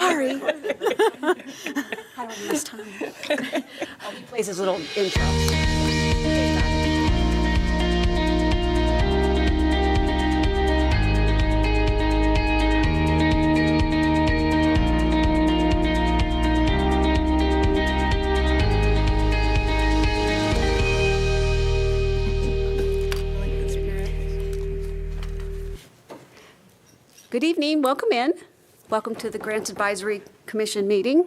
Sorry. I don't miss time. He plays his little intro. Good evening, welcome in. Welcome to the Grants Advisory Commission meeting.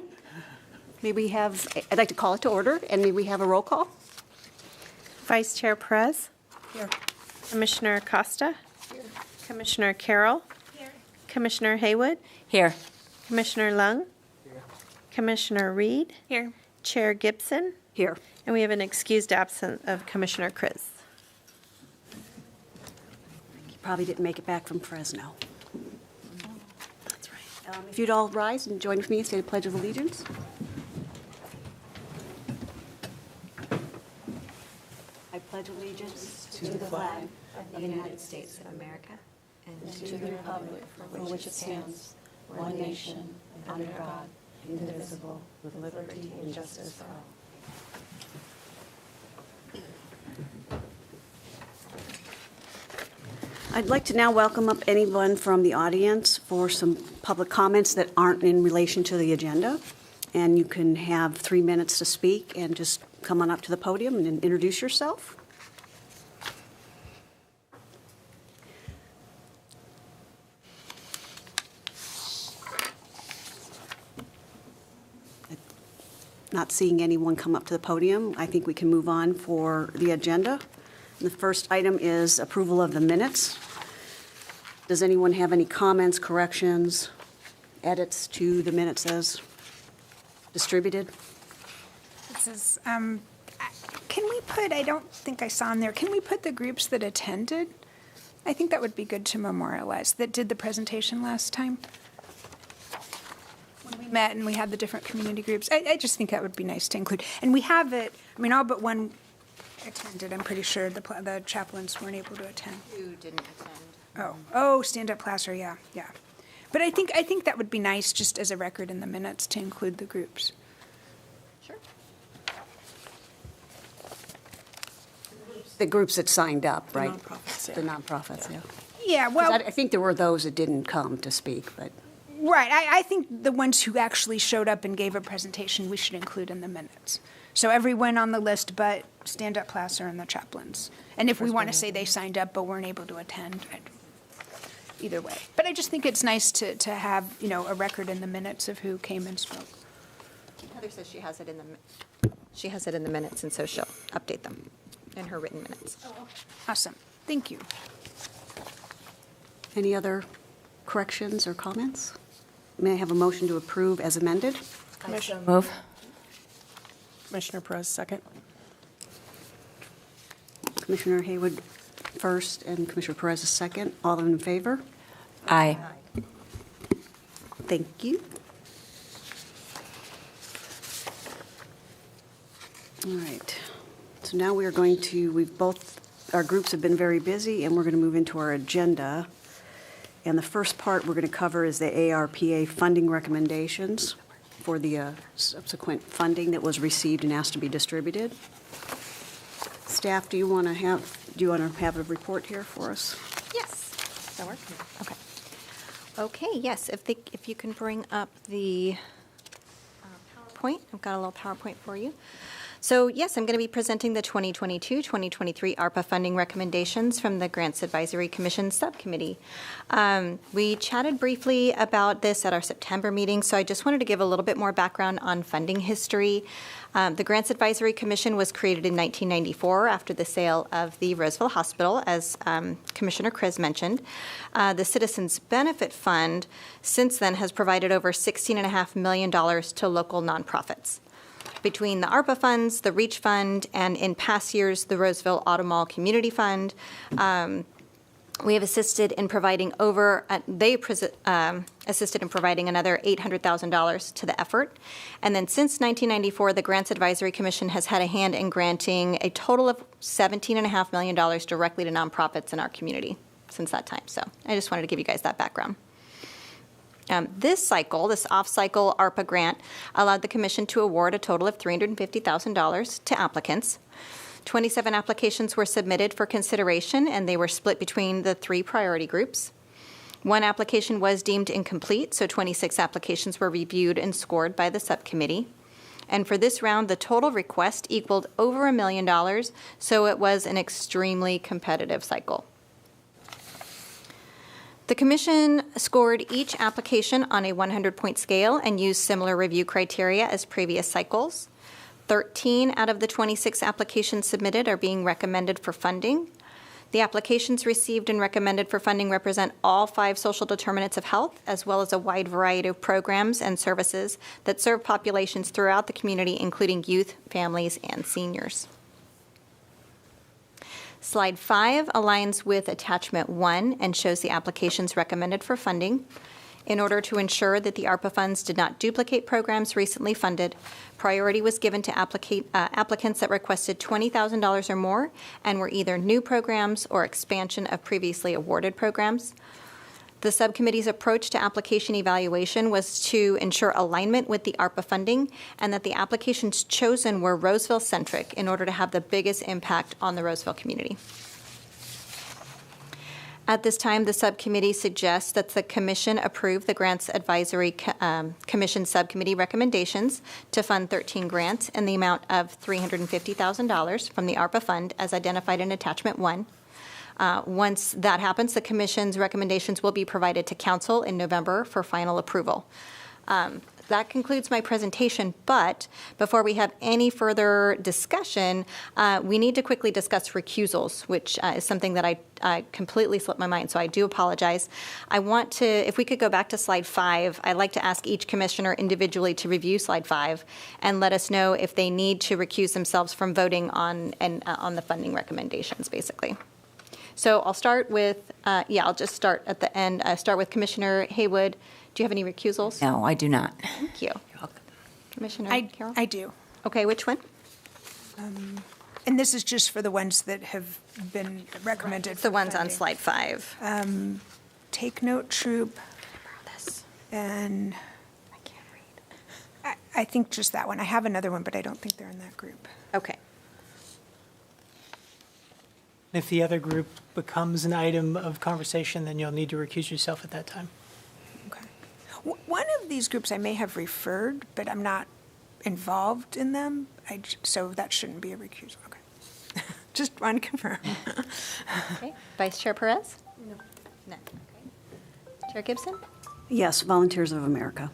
I'd like to call it to order, and may we have a roll call? Vice Chair Perez. Here. Commissioner Acosta. Here. Commissioner Carroll. Here. Commissioner Haywood. Here. Commissioner Lung. Here. Commissioner Reed. Here. Chair Gibson. Here. And we have an excused absence of Commissioner Kriz. You probably didn't make it back from Fresno. That's right. If you'd all rise and join with me and say the Pledge of Allegiance. I pledge allegiance to the flag of the United States of America and to the republic for which it stands, one nation, under God, indivisible, with liberty and justice for all. I'd like to now welcome up anyone from the audience for some public comments that aren't in relation to the agenda. And you can have 3 minutes to speak and just come on up to the podium and introduce yourself. Not seeing anyone come up to the podium, I think we can move on for the agenda. The first item is approval of the minutes. Does anyone have any comments, corrections, edits to the minutes as distributed? This is, can we put, I don't think I saw in there, can we put the groups that attended? I think that would be good to memorialize, that did the presentation last time. When we met and we had the different community groups. I just think that would be nice to include. And we have it, I mean, all but one attended, I'm pretty sure. The chaplains weren't able to attend. Who didn't attend? Oh, stand-up Placer, yeah. But I think that would be nice, just as a record in the minutes, to include the groups. Sure. The groups that signed up, right? nonprofits, yeah. The nonprofits, yeah. Yeah, 'Cause well, I think there were those that didn't come to speak, but right. I think the ones who actually showed up and gave a presentation, we should include in the minutes. So everyone on the list but stand-up Placer and the chaplains. And if we want to say they signed up but weren't able to attend, either way. But I just think it's nice to have, a record in the minutes of who came and spoke. Heather says she has it in the minutes, and so she'll update them in her written minutes. Awesome. Thank you. any other corrections or comments? May I have a motion to approve as amended? Commissioner move. Commissioner Perez, second. Commissioner Haywood first and Commissioner Perez is second. All in favor? Aye. Thank you. All right. So now we are going to, our groups have been very busy, and we're going to move into our agenda. And the first part we're going to cover is the ARPA funding recommendations for the subsequent funding that was received and asked to be distributed. Staff, do you want to have a report here for us? Yes. Does that work? Okay. Okay, yes, if you can bring up the PowerPoint. I've got a little PowerPoint for you. So yes, I'm going to be presenting the 2022-2023 ARPA funding recommendations from the Grants Advisory Commission Subcommittee. We chatted briefly about this at our September meeting, so I just wanted to give a little bit more background on funding history. The Grants Advisory Commission was created in 1994 after the sale of the Roseville Hospital, as Commissioner Kriz mentioned. The Citizens Benefit Fund since then has provided over $16.5 million to local nonprofits. Between the ARPA funds, the REACH Fund, and in past years, the Roseville Auto Mall Community Fund, we have assisted in providing assisted in providing another $800,000 to the effort. And then since 1994, the Grants Advisory Commission has had a hand in granting a total of $17.5 million directly to nonprofits in our community since that time. So I just wanted to give you guys that background. This cycle, this off-cycle ARPA grant, allowed the commission to award a total of $350,000 to applicants. 27 applications were submitted for consideration, and they were split between the 3 priority groups. 1 application was deemed incomplete, so 26 applications were reviewed and scored by the subcommittee. And for this round, the total request equaled over $1 million, so it was an extremely competitive cycle. The commission scored each application on a 100-point scale and used similar review criteria as previous cycles. 13 out of the 26 applications submitted are being recommended for funding. The applications received and recommended for funding represent all 5 social determinants of health, as well as a wide variety of programs and services that serve populations throughout the community, including youth, families, and seniors. Slide 5 aligns with attachment 1 and shows the applications recommended for funding. In order to ensure that the ARPA funds did not duplicate programs recently funded, priority was given to applicants that requested $20,000 or more and were either new programs or expansion of previously awarded programs. The subcommittee's approach to application evaluation was to ensure alignment with the ARPA funding and that the applications chosen were Roseville-centric in order to have the biggest impact on the Roseville community. At this time, the subcommittee suggests that the commission approve the Grants Advisory Commission Subcommittee recommendations to fund 13 grants in the amount of $350,000 from the ARPA fund as identified in Attachment 1. Once that happens, the commission's recommendations will be provided to council in November for final approval. That concludes my presentation, but before we have any further discussion, we need to quickly discuss recusals, which is something that I completely slipped my mind, so I do apologize. I want to, if we could go back to slide 5, I'd like to ask each commissioner individually to review slide 5 and let us know if they need to recuse themselves from voting on the funding recommendations, basically. So I'll start with, I'll just start at the end. Start with Commissioner Haywood. Do you have any recusals? No, I do not. Thank you. You're welcome. Commissioner Carroll? I do. Okay, which one? And this is just for the ones that have been recommended. The for ones on funding. slide 5. Take Note Troop This. and I can't read. I think just that one. I have another one, but I don't think they're in that group. Okay. If the other group becomes an item of conversation, then you'll need to recuse yourself at that time. Okay. One of these groups I may have referred, but I'm not involved in them. So that shouldn't be a recusal. Okay. Just want to confirm. Okay. Vice Chair Perez? No. No. Okay. Chair Gibson? Yes, Volunteers of America.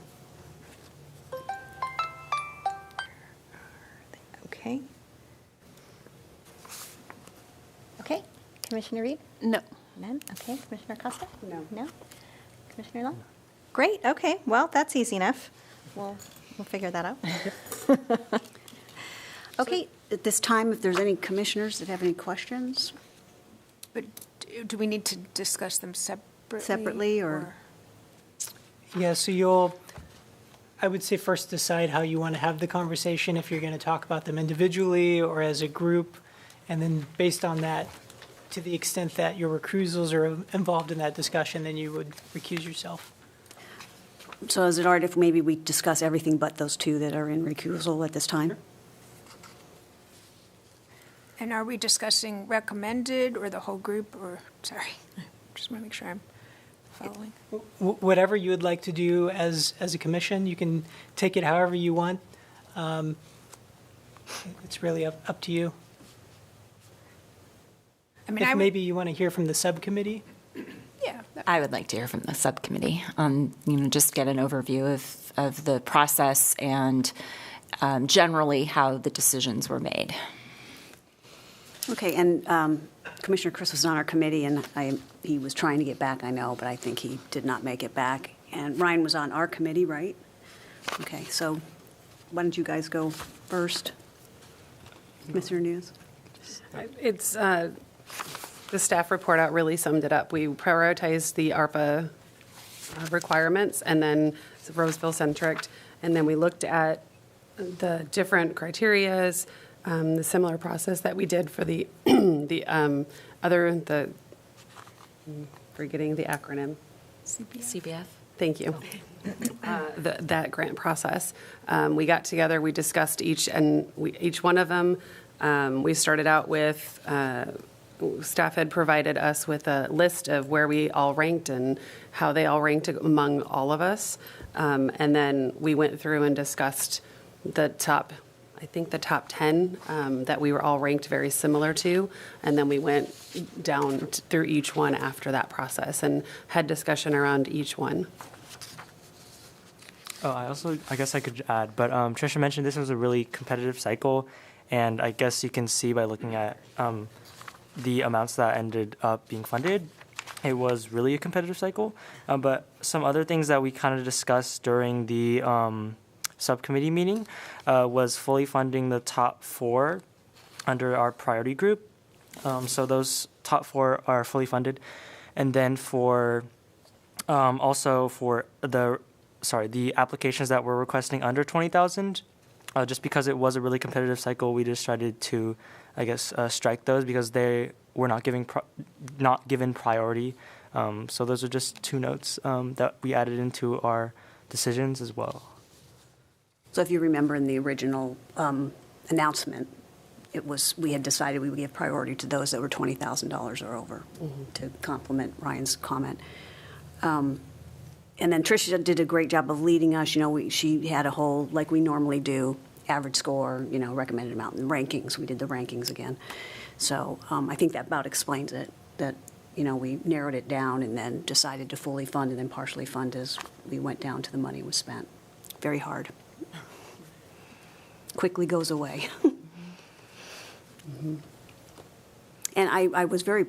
Okay. Okay. Commissioner Reed? No. None? Okay. Commissioner Costa? No. No? Commissioner Long? Great. Okay. Well, that's easy enough. We'll figure that out. Okay. At this time, if there's any commissioners that have any questions? But do we need to discuss them separately? Separately, or? Yeah, so I would say first decide how you want to have the conversation, if you're going to talk about them individually or as a group, and then based on that, to the extent that your recusals are involved in that discussion, then you would recuse yourself. So is it all right if maybe we discuss everything but those 2 that are in recusal at this time? And are we discussing recommended or the whole group, or, sorry, just want to make sure I'm following. Whatever you would like to do as a commission, you can take it however you want. It's really up to you. I mean, If maybe you want to hear from the subcommittee. yeah. I would like to hear from the subcommittee on, just get an overview of the process and generally how the decisions were made. Okay, and Commissioner Chris was on our committee, and he was trying to get back, I know, but I think he did not make it back. And Ryan was on our committee, right? Okay, so why don't you guys go first? Commissioner News? It's, the staff report out really summed it up. We prioritized the ARPA requirements and then Roseville-centric, and then we looked at the different criterias, the similar process that we did for the forgetting the acronym. CBF? Thank you. That grant process. We got together, we discussed each one of them. We started out with, staff had provided us with a list of where we all ranked and how they all ranked among all of us. And then we went through and discussed the top 10 that we were all ranked very similar to. And then we went down through each one after that process and had discussion around each one. Oh, I guess I could add, but Tricia mentioned this was a really competitive cycle, and I guess you can see by looking at the amounts that ended up being funded, it was really a competitive cycle. But some other things that we kind of discussed during the subcommittee meeting was fully funding the top 4 under our priority group. So those top 4 are fully funded, and then for also for the applications that we're requesting under 20,000, just because it was a really competitive cycle, we decided to, I guess, strike those because they were not given priority. So those are just 2 notes that we added into our decisions as well. So if you remember in the original announcement, we had decided we would give priority to those that were $20,000 or over, to complement Ryan's comment. And then Tricia did a great job of leading us. She had a whole, like we normally do, average score, recommended amount, and rankings. We did the rankings again. So I think that about explains it, that, we narrowed it down and then decided to fully fund and then partially fund as we went down to the money was spent. Very hard. Quickly goes away. And I was very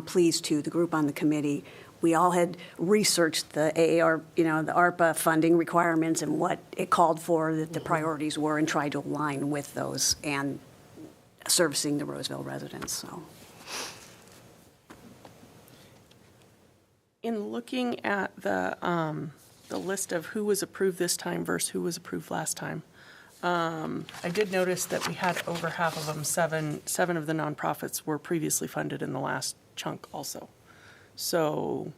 pleased, too, the group on the committee, we all had researched the AAR, the ARPA funding requirements and what it called for, that the priorities were, and tried to align with those and servicing the Roseville residents. So, in looking at the list of who was approved this time versus who was approved last time, I did notice that we had over half of them, seven of the nonprofits were previously funded in the last chunk also. So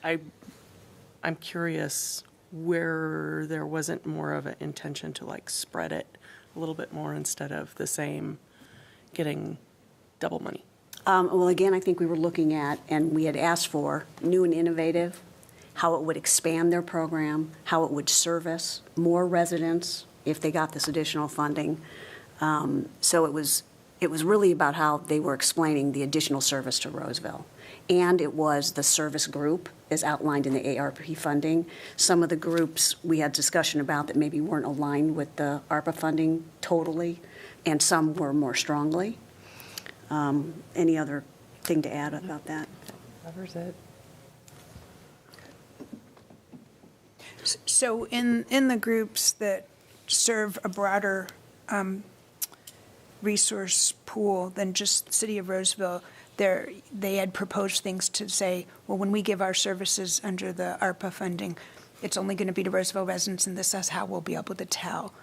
I'm curious where there wasn't more of an intention to spread it a little bit more instead of the same getting double money. well, again, I think we were looking at, and we had asked for new and innovative, how it would expand their program, how it would service more residents if they got this additional funding. So it was really about how they were explaining the additional service to Roseville. And it was the service group as outlined in the ARP funding. Some of the groups we had discussion about that maybe weren't aligned with the ARPA funding totally, and some were more strongly. Any other thing to add about that? Covers it. So in the groups that serve a broader resource pool than just the city of Roseville, they had proposed things to say, well, when we give our services under the ARPA funding, it's only going to be to Roseville residents, and this is how we'll be able to tell.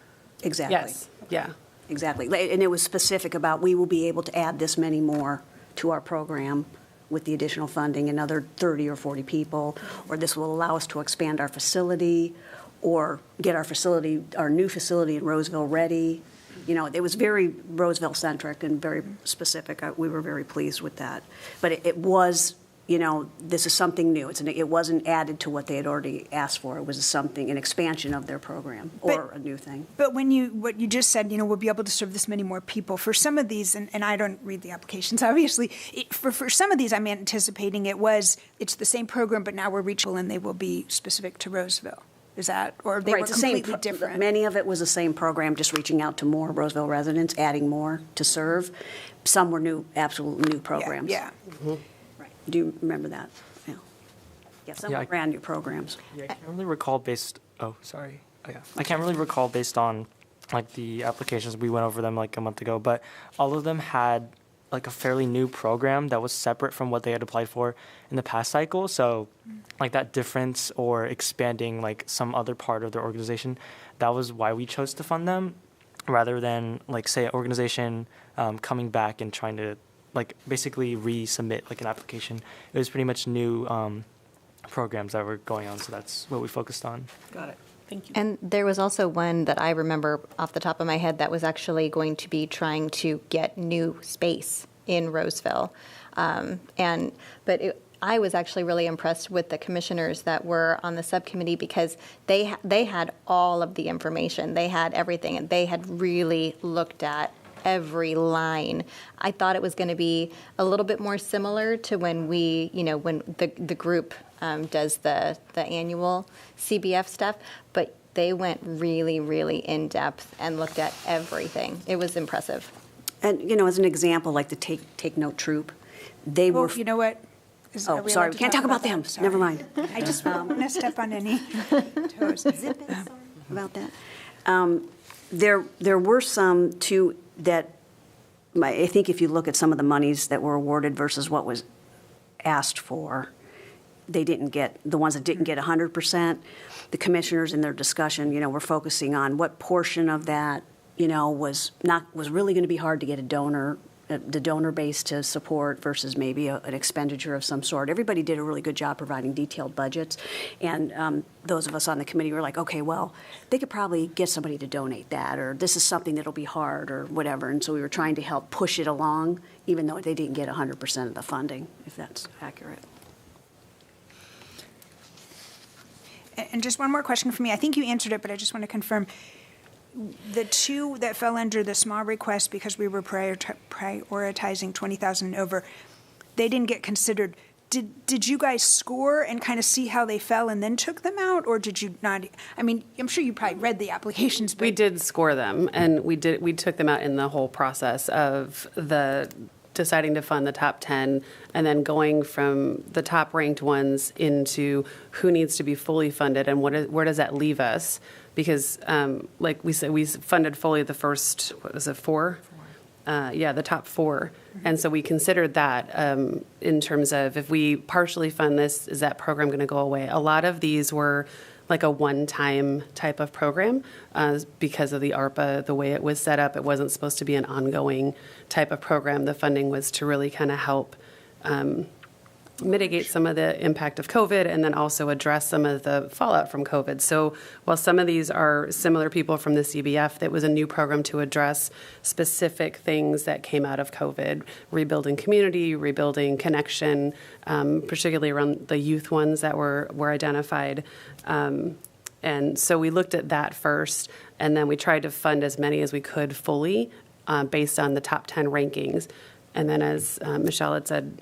Exactly. Yes, yeah. Exactly. And it was specific about, we will be able to add this many more to our program with the additional funding, another 30 or 40 people, or this will allow us to expand our facility or get our new facility in Roseville ready. It was very Roseville-centric and very specific. We were very pleased with that. But it was, this is something new. It wasn't added to what they had already asked for. It was an expansion of their program or a new thing. But what you just said, we'll be able to serve this many more people. For some of these, and I don't read the applications, obviously, for some of these, I'm anticipating it's the same program, but now we're reachable and they will be specific to Roseville. Is that, or they were completely different? Many of it was the same program, just reaching out to more Roseville residents, adding more to serve. Some were absolute new programs. Yeah. Mm-hmm. Right. Do you remember that? Yeah. Yeah, some were brand new programs. Yeah, I can't really recall based. Oh, sorry. Oh, yeah. I can't really recall based on the applications. We went over them a month ago, but all of them had a fairly new program that was separate from what they had applied for in the past cycle. So that difference or expanding some other part of their organization, that was why we chose to fund them rather than say an organization coming back and trying to basically resubmit an application. It was pretty much new programs that were going on. So that's what we focused on. Got it. Thank you. And there was also one that I remember off the top of my head that was actually going to be trying to get new space in Roseville. I was actually really impressed with the commissioners that were on the subcommittee because they had all of the information. They had everything, and they had really looked at every line. I thought it was going to be a little bit more similar to when when the group does the annual CBF stuff, but they went really, really in depth and looked at everything. It was impressive. And, as an example, like the Take Note Troop, they were. Well, you know what? Are we sorry, allowed we to can't talk about them. that? Never mind. I just don't want to step on any toes. About that. There were some, too, that I think if you look at some of the monies that were awarded versus what was asked for, they didn't get, the ones that didn't get 100%, the commissioners in their discussion, were focusing on what portion of that, was really going to be hard to get the donor base to support versus maybe an expenditure of some sort. Everybody did a really good job providing detailed budgets. And those of us on the committee were like, okay, well, they could probably get somebody to donate that, or this is something that'll be hard, or whatever. And so we were trying to help push it along, even though they didn't get 100% of the funding, if that's accurate. And just one more question for me. I think you answered it, but I just want to confirm. The two that fell under the small request because we were prioritizing 20,000 and over, they didn't get considered. Did you guys score and kind of see how they fell and then took them out, or did you not? I mean, I'm sure you probably read the applications. But We did score them, and we took them out in the whole process of the deciding to fund the top 10 and then going from the top ranked ones into who needs to be fully funded and where does that leave us? Because like we said, we funded fully the first, what was it, four? The top four. And so we considered that in terms of if we partially fund this, is that program going to go away? A lot of these were like a one-time type of program because of the ARPA, the way it was set up. It wasn't supposed to be an ongoing type of program. The funding was to really kind of help mitigate some of the impact of COVID and then also address some of the fallout from COVID. So while some of these are similar people from the CBF, that was a new program to address specific things that came out of COVID, rebuilding community, rebuilding connection, particularly around the youth ones that were identified. And so we looked at that first, and then we tried to fund as many as we could fully based on the top 10 rankings. And then as Michelle had said,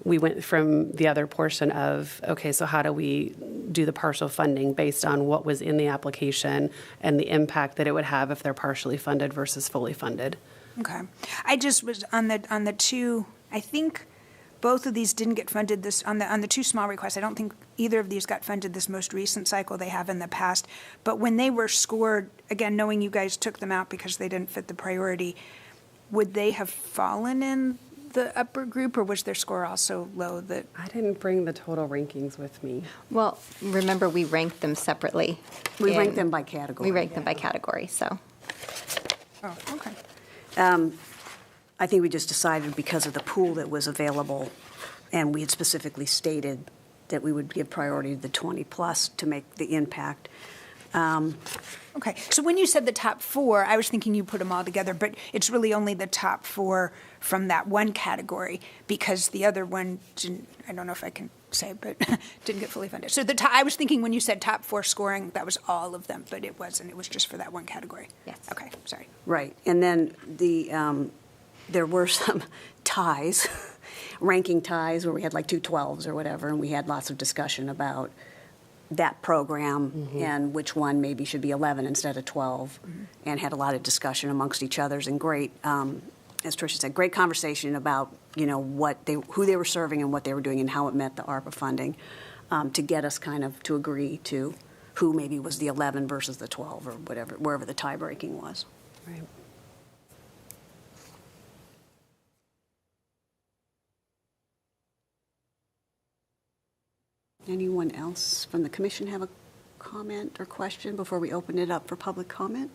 we went from the other portion of, okay, so how do we do the partial funding based on what was in the application and the impact that it would have if they're partially funded versus fully funded? Okay. I just was on the two, I think both of these didn't get funded this, on the two small requests. I don't think either of these got funded this most recent cycle. They have in the past. But when they were scored, again, knowing you guys took them out because they didn't fit the priority, would they have fallen in the upper group, or was their score also low? That I didn't bring the total rankings with me. Well, remember, we ranked them separately. We ranked them by category. We ranked them by category, so. Oh, okay. I think we just decided because of the pool that was available, and we had specifically stated that we would give priority to the 20-plus to make the impact. Okay, so when you said the top four, I was thinking you put them all together, but it's really only the top four from that one category because the other one didn't, I don't know if I can say, but didn't get fully funded. So I was thinking when you said top four scoring, that was all of them, but it wasn't. It was just for that one category. Yes. Okay, sorry. Right. And then there were some ties, ranking ties, where we had like two 12s or whatever, and we had lots of discussion about that program and which one maybe should be 11 instead of 12, and had a lot of discussion amongst each others, and great, as Tricia said, great conversation about who they were serving and what they were doing and how it met the ARPA funding, to get us kind of to agree to who maybe was the 11 versus the 12 or whatever, wherever the tie breaking was. Right. Anyone else from the commission have a comment or question before we open it up for public comment?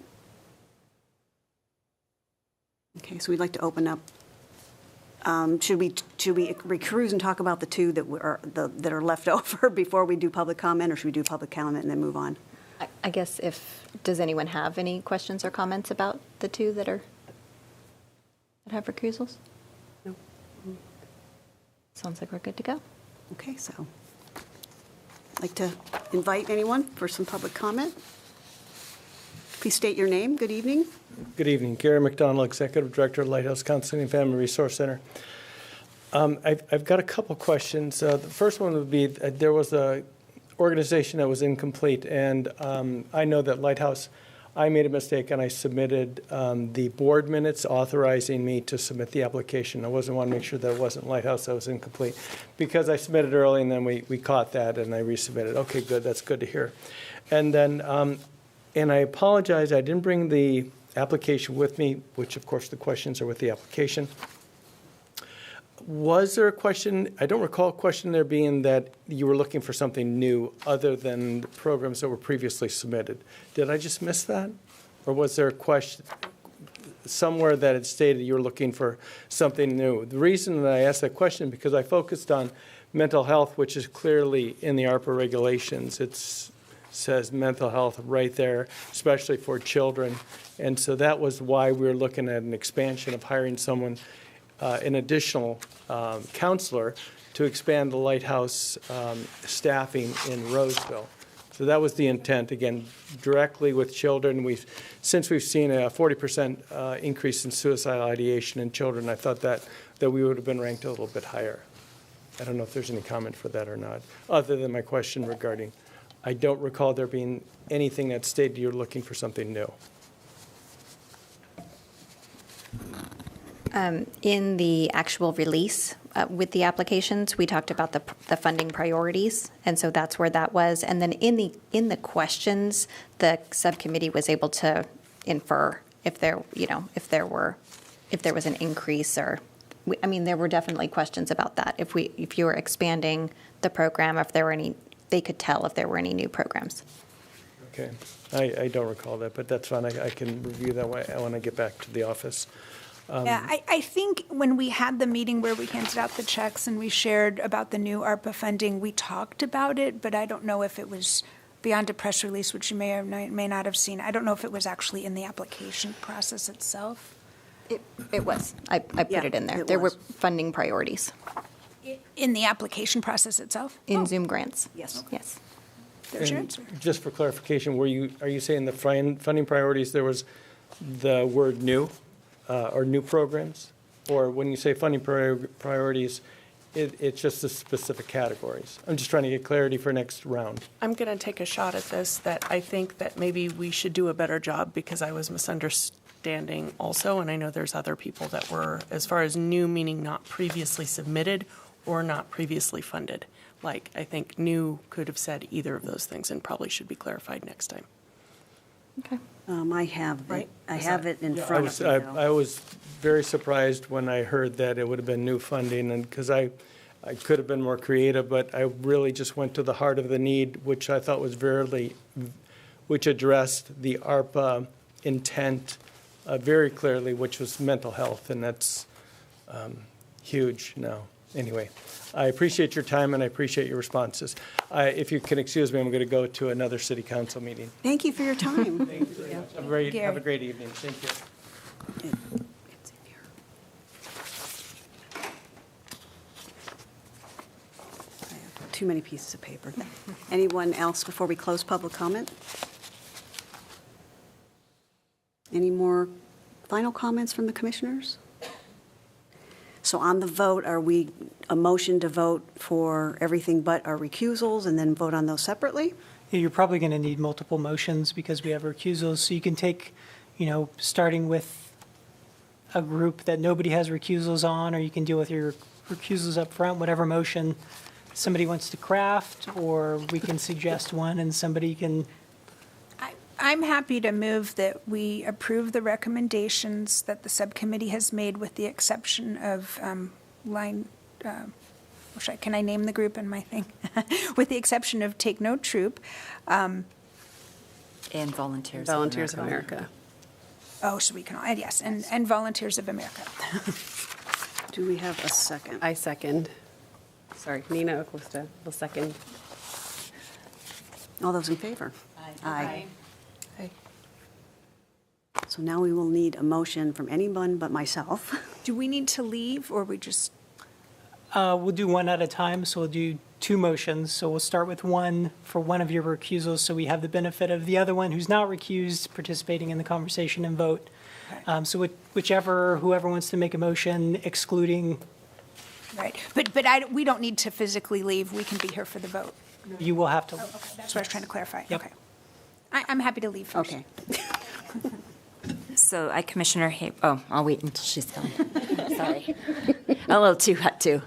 Okay, so we'd like to open up Should we recruise and talk about the two that are left over before we do public comment, or should we do public comment and then move on? I guess does anyone have any questions or comments about the two that have recusals? No. Sounds like we're good to go. Okay, so I'd like to invite anyone for some public comment. Please state your name. Good evening. Good evening. Gary McDonald, Executive Director of Lighthouse Counseling and Family Resource Center. I've got a couple questions. The first one would be, there was a organization that was incomplete, and I know that Lighthouse, I made a mistake and I submitted the board minutes authorizing me to submit the application. I want to make sure that it wasn't Lighthouse that was incomplete, because I submitted early and then we caught that and I resubmitted. Okay, good. That's good to hear. And then, and I apologize, I didn't bring the application with me, which of course the questions are with the application. Was there a question, I don't recall a question there being that you were looking for something new other than the programs that were previously submitted. Did I just miss that? Or was there a question somewhere that it stated you were looking for something new? The reason that I asked that question, because I focused on mental health, which is clearly in the ARPA regulations. It says mental health right there, especially for children. And so that was why we were looking at an expansion of hiring someone, an additional counselor, to expand the Lighthouse staffing in Roseville. So that was the intent, again, directly with children. Since we've seen a 40% increase in suicidal ideation in children, I thought that we would have been ranked a little bit higher. I don't know if there's any comment for that or not, other than my question regarding, I don't recall there being anything that stated you're looking for something new. In the actual release with the applications, we talked about the funding priorities, and so that's where that was. And then in the questions, the subcommittee was able to infer if there was an increase, or I mean, there were definitely questions about that. If you were expanding the program, if there were any, they could tell if there were any new programs. Okay, I don't recall that, but that's fine. I can review that when I get back to the office. Yeah, I think when we had the meeting where we handed out the checks and we shared about the new ARPA funding, we talked about it, but I don't know if it was beyond a press release, which you may or may not have seen. I don't know if it was actually in the application process itself. It was. I put Yeah, it in there. it There were was. funding priorities In the application process itself? in Zoom grants. Yes. Yes. There's your And answer. just for clarification, are you saying the funding priorities, there was the word new, or new programs? Or when you say funding priorities, it's just the specific categories? I'm just trying to get clarity for next round. I'm going to take a shot at this, that I think that maybe we should do a better job, because I was misunderstanding also, and I know there's other people that were, as far as new meaning not previously submitted or not previously funded. Like, I think new could have said either of those things and probably should be clarified next time. Okay. I have Right? it in front of me now. I was very surprised when I heard that it would have been new funding, and because I could have been more creative, but I really just went to the heart of the need, which I thought was which addressed the ARPA intent very clearly, which was mental health, and that's huge now. Anyway, I appreciate your time and I appreciate your responses. If you can excuse me, I'm going to go to another city council meeting. Thank you for your time. Thank you very much. Have a great evening. Thank you. It's in here. I have too many pieces of paper. Anyone else before we close public comment? Any more final comments from the commissioners? So on the vote, are we a motion to vote for everything but our recusals and then vote on those separately? Yeah, you're probably going to need multiple motions because we have recusals. So you can take, starting with a group that nobody has recusals on, or you can deal with your recusals up front, whatever motion somebody wants to craft, or we can suggest one and somebody can. I'm happy to move that we approve the recommendations that the subcommittee has made, with the exception of can I name the group in my thing? With the exception of Take Note Troop. And Volunteers of Volunteers of America. America. Oh, so we can, yes, and Volunteers of America. Do we have a second? I second. Sorry, Nina Acosta will second. All those in favor? Aye. Aye. So now we will need a motion from anyone but myself. Do we need to leave, or we just, We'll do one at a time, so we'll do two motions. So we'll start with one for one of your recusals, so we have the benefit of the other one who's not recused participating in the conversation and vote. So whoever wants to make a motion excluding, right? But we don't need to physically leave. We can be here for the vote. you will have to. Okay, that's what I was trying to clarify. Yep. Okay. I'm happy to leave first. Okay. So Commissioner I'll wait until she's gone. Sorry. A little too hot, too.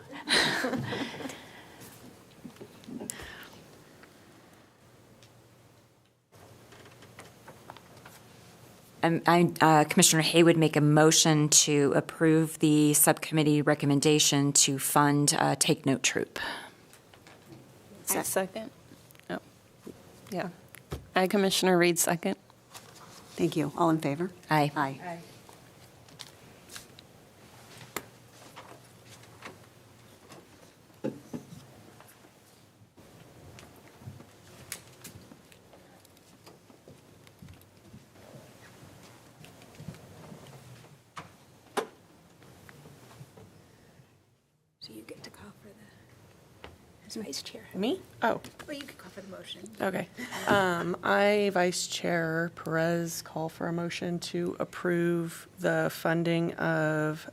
Commissioner Haywood make a motion to approve the subcommittee recommendation to fund Take Note Troop. I second. Oh, yeah. I, Commissioner Reed, second. Thank you. All in favor? Aye. Aye. So you get to call for as vice chair. Me? Oh, Well, you could call for the motion. okay. I, Vice Chair Perez, call for a motion to approve the funding of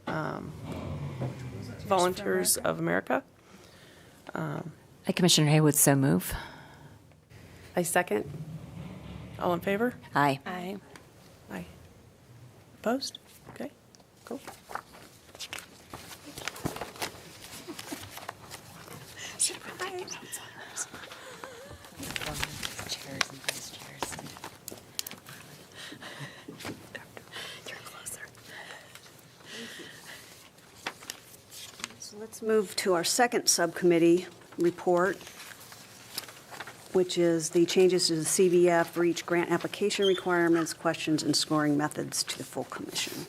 Volunteers of America. Commissioner Haywood so move. I second. All in favor? Aye. Aye. Aye. Opposed? Okay, cool. So let's move to our second subcommittee report, which is the changes to the CBF for each grant application requirements, questions, and scoring methods to the full commission.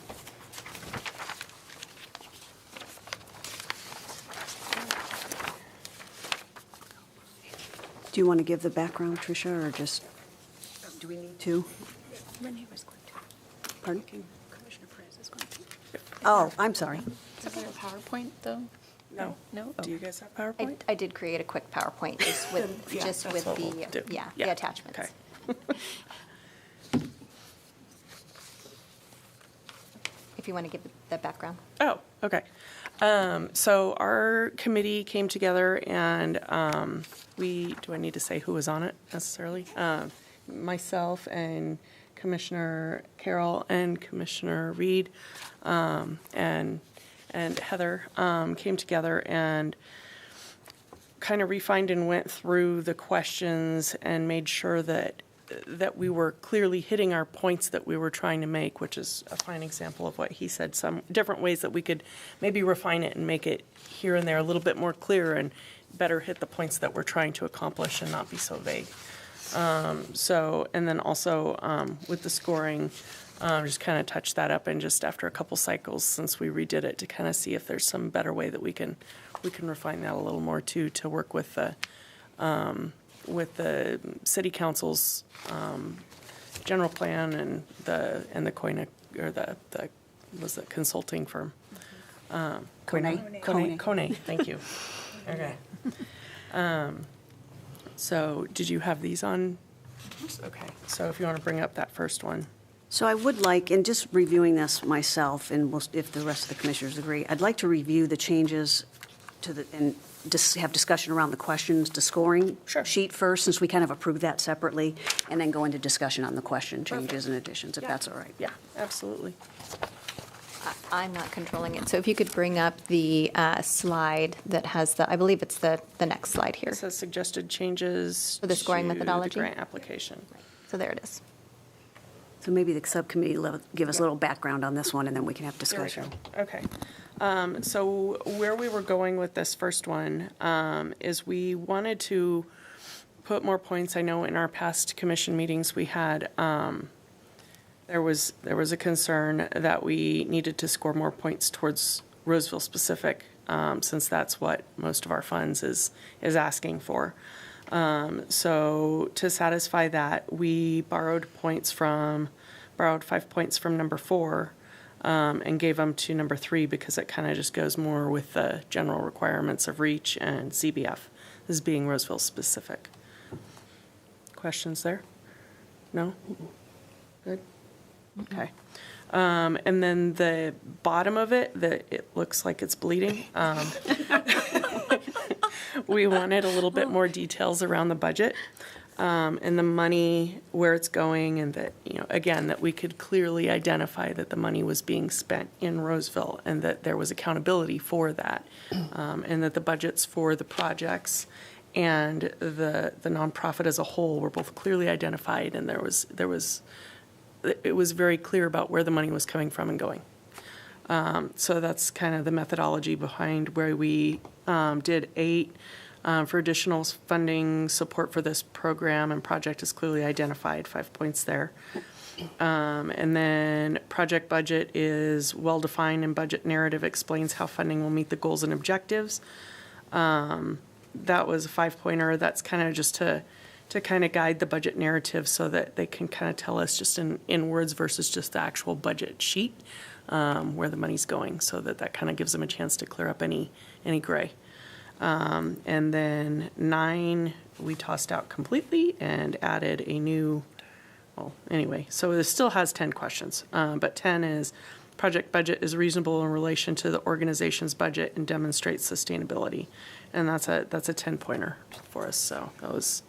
Do you want to give the background, Tricia, or just, do we need to? Renee was going to. Pardon? Commissioner Perez is going to. Oh, I'm sorry. Is there a PowerPoint, though? No. No? Do you guys have PowerPoint? I did create a quick PowerPoint just with, Yeah, just that's with what the, we'll do. the Yeah, attachments. okay. If you want to give the background. Oh, okay. So our committee came together and do I need to say who was on it necessarily? Myself and Commissioner Carroll and Commissioner Reed and Heather came together and kind of refined and went through the questions and made sure that we were clearly hitting our points that we were trying to make, which is a fine example of what he said, some different ways that we could maybe refine it and make it here and there a little bit more clear and better hit the points that we're trying to accomplish and not be so vague. And then also with the scoring, just kind of touch that up and just after a couple cycles since we redid it to kind of see if there's some better way that we can refine that a little more too, to work with the city council's general plan and the COINA, or the was the consulting firm. Kone, thank you. Okay. So did you have these on? Okay, so if you want to bring up that first one. So I would like, and just reviewing this myself, and if the rest of the commissioners agree, I'd like to review the changes and just have discussion around the questions to scoring sheet first, since we kind of approved that separately, and then go into discussion on the question changes and additions, if that's all right. Yeah, absolutely. I'm not controlling it, so if you could bring up the slide that has I believe it's the next slide here. It says suggested changes For the scoring to methodology? the grant application. So there it is. So maybe the subcommittee will give us a little background on this one, and then we can have There we discussion. go. Okay. So where we were going with this first one is we wanted to put more points. I know in our past commission meetings we had, there was a concern that we needed to score more points towards Roseville-specific, since that's what most of our funds is asking for. So to satisfy that, we borrowed 5 points from number 4, and gave them to number 3 because it kind of just goes more with the general requirements of REACH and CBF, this being Roseville-specific. Questions there? No? Good? Okay. And then the bottom of it, it looks like it's bleeding. We wanted a little bit more details around the budget, and the money, where it's going, and that, again, that we could clearly identify that the money was being spent in Roseville and that there was accountability for that, and that the budgets for the projects and the nonprofit as a whole were both clearly identified, and it was very clear about where the money was coming from and going. So that's kind of the methodology behind where we did 8 for additional funding support for this program, and project is clearly identified, 5 points there. And then project budget is well-defined, and budget narrative explains how funding will meet the goals and objectives. That was a 5-pointer. That's kind of just to kind of guide the budget narrative so that they can kind of tell us just in words versus just the actual budget sheet where the money's going, so that kind of gives them a chance to clear up any gray. And then 9, we tossed out completely and added a new, well, anyway, so it still has 10 questions. But 10 is project budget is reasonable in relation to the organization's budget and demonstrates sustainability. And that's a 10-pointer for us. So that was,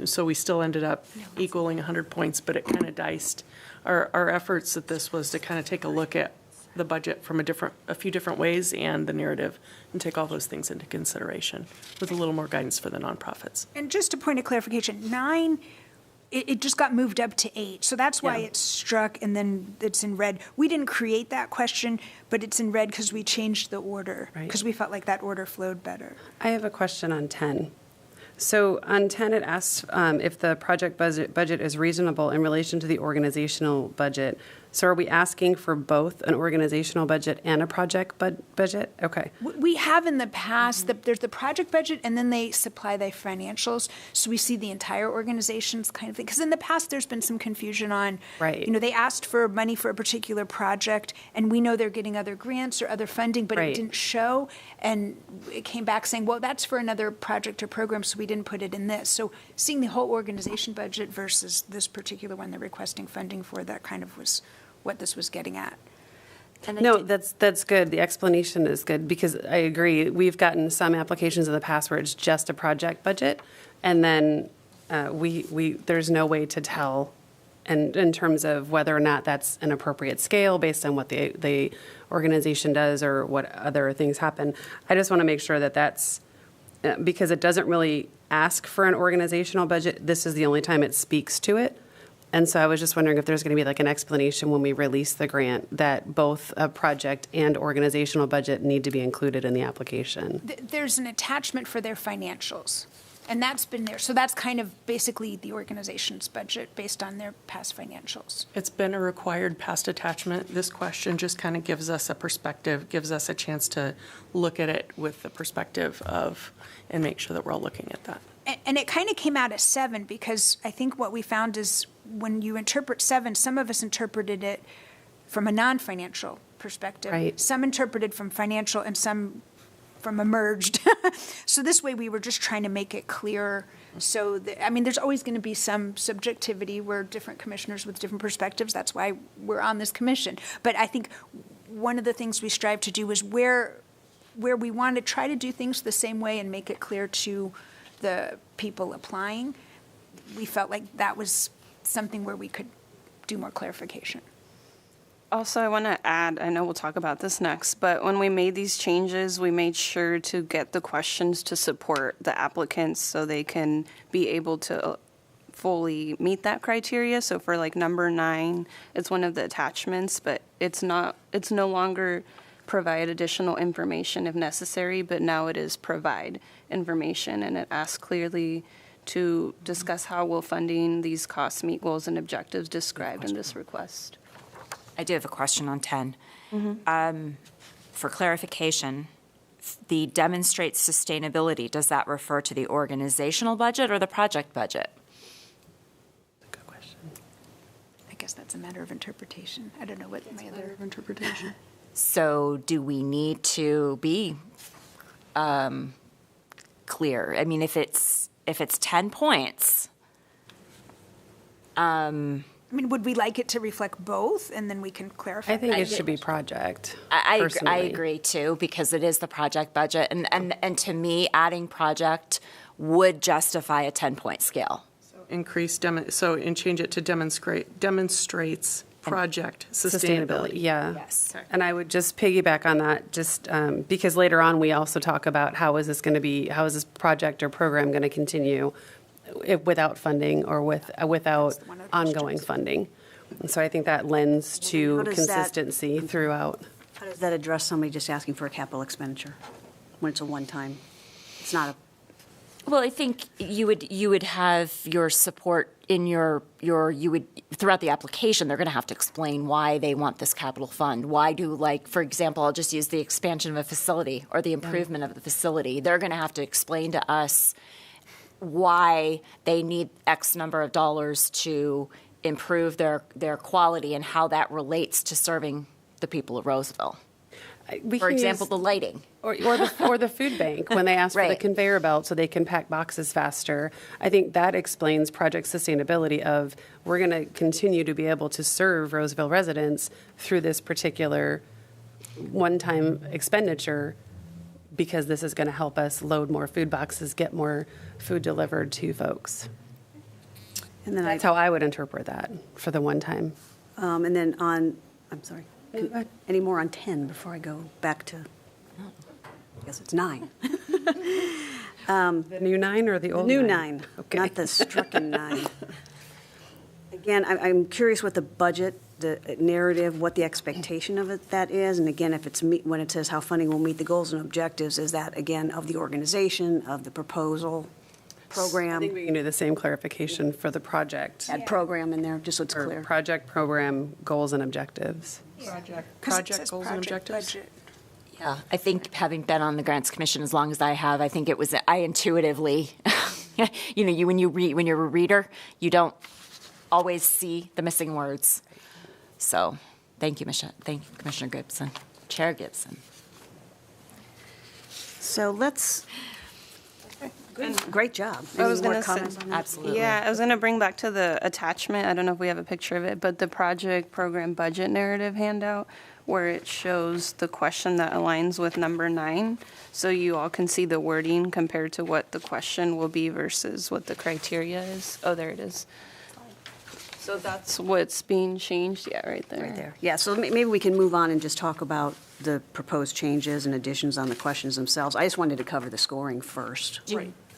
so we still ended up equaling 100 points, but it kind of diced. Our efforts at this was to kind of take a look at the budget from a few different ways and the narrative, and take all those things into consideration with a little more guidance for the nonprofits. And just a point of clarification, 9, it just got moved up to 8. So that's why Yeah. it's struck and then it's in red. We didn't create that question, but it's in red because we changed the order, Right. because we felt like that order flowed better. I have a question on 10. So on 10, it asks if the project budget is reasonable in relation to the organizational budget. So are we asking for both an organizational budget and a project budget? Okay. We have in the past, there's the project budget, and then they supply the financials, so we see the entire organization's kind of thing. Because in the past, there's been some confusion on, Right. they asked for money for a particular project, and we know they're getting other grants or other funding, but Right. it didn't show, and it came back saying, well, that's for another project or program, so we didn't put it in this. So seeing the whole organization budget versus this particular one they're requesting funding for, that kind of was what this was getting at. No, that's good. The explanation is good, because I agree. We've gotten some applications in the past where it's just a project budget, and then there's no way to tell in terms of whether or not that's an appropriate scale based on what the organization does or what other things happen. I just want to make sure that that's, because it doesn't really ask for an organizational budget, this is the only time it speaks to it. And so I was just wondering if there's going to be like an explanation when we release the grant that both a project and organizational budget need to be included in the application. There's an attachment for their financials, and that's been there. So that's kind of basically the organization's budget based on their past financials. It's been a required past attachment. This question just kind of gives us a perspective, gives us a chance to look at it with the perspective of, and make sure that we're all looking at that. And it kind of came out as 7, because I think what we found is when you interpret 7, some of us interpreted it from a non-financial perspective. Right. Some interpreted from financial and some from emerged. So this way we were just trying to make it clear. So, there's always going to be some subjectivity. We're different commissioners with different perspectives. That's why we're on this commission. But I think one of the things we strive to do is where we want to try to do things the same way and make it clear to the people applying, we felt like that was something where we could do more clarification. Also, I want to add, I know we'll talk about this next, but when we made these changes, we made sure to get the questions to support the applicants so they can be able to fully meet that criteria. So for like number 9, it's one of the attachments, but it's no longer provide additional information if necessary, but now it is provide information, and it asks clearly to discuss how will funding these costs meet goals and objectives described in this request. I do have a question on 10. for clarification, the demonstrates sustainability, does that refer to the organizational budget or the project budget? Good question. I guess that's a matter of interpretation. I don't know what my other. Interpretation. So do we need to be clear? I mean, if it's 10 points, I mean, would we like it to reflect both, and then we can clarify? I think it should be project. I personally. agree too, because it is the project budget. And to me, adding project would justify a 10-point scale. And change it to demonstrates project sustainability. Yeah. Yes. And I would just piggyback on that, just because later on we also talk about how is this project or program going to continue without funding or without one of the ongoing funding. And so I think that lends How to does that- consistency throughout. How does that address somebody just asking for a capital expenditure when it's a one-time? It's not a, Well, I think you would have your support in you would, throughout the application, they're going to have to explain why they want this capital fund. Why do, like, for example, I'll just use the expansion of a facility or the improvement of the facility. They're going to have to explain to us why they need X number of dollars to improve their quality and how that relates to serving the people of Roseville. For example, the lighting. Or the food bank, when they ask for the Right. conveyor belt so they can pack boxes faster. I think that explains project sustainability of, we're going to continue to be able to serve Roseville residents through this particular one-time expenditure, because this is going to help us load more food boxes, get more food delivered to folks. and then That's how I would interpret that for the one time. and then on, I'm sorry. No, go ahead. Any more on 10 before I go back to, I guess it's 9. The new 9 or the old New 9? 9, Okay. not the stricken 9. Again, I'm curious what the budget, the narrative, what the expectation of that is. And again, if it's, when it says how funding will meet the goals and objectives, is that, again, of the organization, of the proposal, I program? think we can do the same clarification for the project. Add program in there, just so it's Or clear. project, program, goals, and objectives. Project goals and objectives. Yeah, I think having been on the Grants Commission as long as I have, I think I intuitively, when you're a reader, you don't always see the missing words. So, thank you, Michelle. Thank you, Commissioner Gibson, Chair Gibson. So let's, great job. I was Any more gonna say- comments on that? Absolutely. Yeah, I was going to bring back to the attachment. I don't know if we have a picture of it, but the project program budget narrative handout, where it shows the question that aligns with number 9. So you all can see the wording compared to what the question will be versus what the criteria is. Oh, there it is. So that's what's being changed. Yeah, right there. Right there. Yeah, so maybe we can move on and just talk about the proposed changes and additions on the questions themselves. I just wanted to cover the scoring first.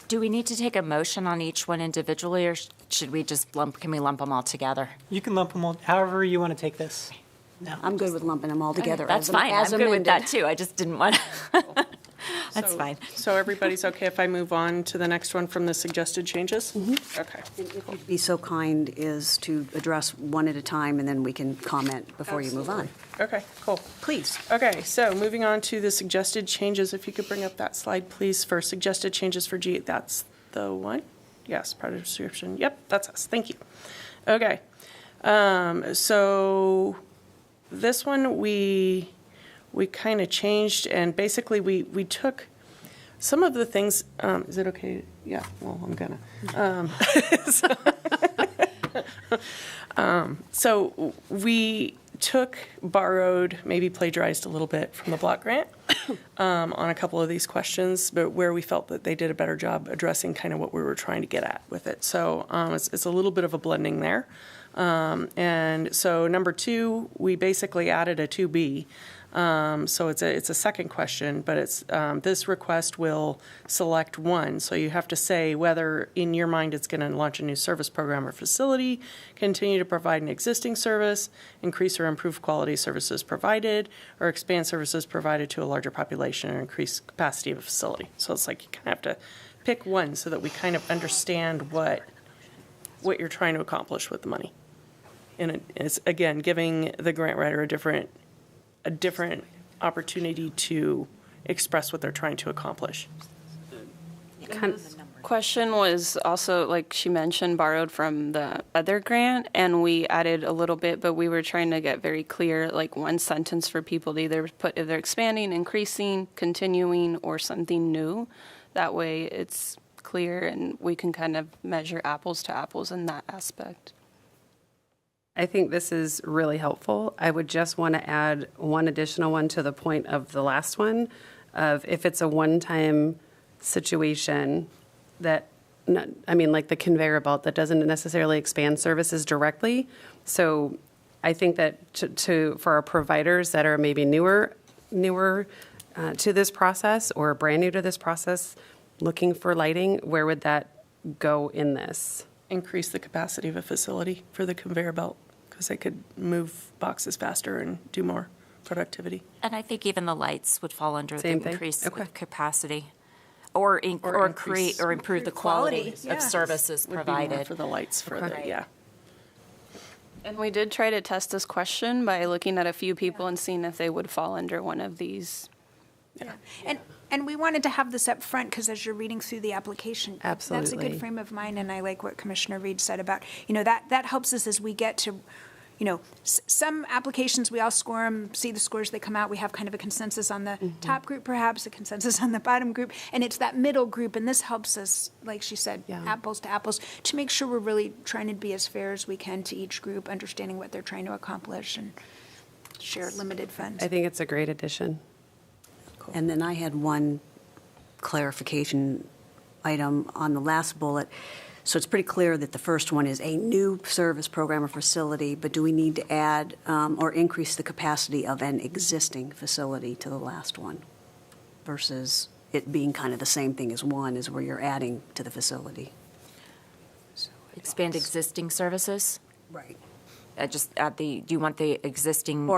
Do we need to take a motion on each one individually, or should we just can we lump them all together? You can lump them all, however you want to take this. No. I'm good with lumping them all together. That's as fine. I'm as good with amended. that too. I just didn't want to. That's So- fine. So everybody's okay if I move on to the next one from the suggested changes? Okay. And if you'd be so kind is to address one at a time, and then we can comment before you move on. Okay, cool. Please. Okay, so moving on to the suggested changes, if you could bring up that slide, please, for suggested changes for G, that's the one? Yes, project description, yep, that's us, thank you. Okay, so this one, we kind of changed, and basically, we took some of the things, is it okay? Yeah, well, I'm gonna. So we borrowed, maybe plagiarized a little bit from the block grant on a couple of these questions, but where we felt that they did a better job addressing kind of what we were trying to get at with it. So it's a little bit of a blending there. And so number 2, we basically added a 2B. So it's a second question, but it's this request will select one. So you have to say whether in your mind it's going to launch a new service program or facility, continue to provide an existing service, increase or improve quality services provided, or expand services provided to a larger population and increase capacity of a facility. So it's like you kind of have to pick one so that we kind of understand what you're trying to accomplish with the money. And it's, again, giving the grant writer a different opportunity to express what they're trying to accomplish. Question was also, like she mentioned, borrowed from the other grant, and we added a little bit, but we were trying to get very clear, like one sentence for people to either put if they're expanding, increasing, continuing, or something new. That way it's clear and we can kind of measure apples to apples in that aspect. I think this is really helpful. I would just want to add one additional one to the point of the last one, of if it's a one-time situation that, like the conveyor belt that doesn't necessarily expand services directly. So I think that for our providers that are maybe newer to this process or brand new to this process, looking for lighting, where would that go in this? Increase the capacity of a facility for the conveyor belt, because they could move boxes faster and do more productivity. And I think even the lights would fall under the Same thing? increase Okay. of capacity, or increase- improve the quality quality, yeah. of services Would be more provided. for the lights for the, yeah. And we did try to test this question by looking at a few people and seeing if they would fall under one of these. And we wanted to have this up front because as you're reading through the application, that's a Absolutely. good frame of mind. And I like what Commissioner Reed said about, that helps us as we get to, some applications, we all score them, see the scores, they come out. We have kind of a consensus on the top group, perhaps, a consensus on the bottom group. And it's that middle group. And this helps us, like she said, Yeah. apples to apples, to make sure we're really trying to be as fair as we can to each group, understanding what they're trying to accomplish and share limited funds. I think it's a great addition. And then I had one clarification item on the last bullet. So it's pretty clear that the first one is a new service program or facility, but do we need to add or increase the capacity of an existing facility to the last one versus it being kind of the same thing as one, is where you're adding to the facility? Expand existing services? Right. Just add do you want the existing?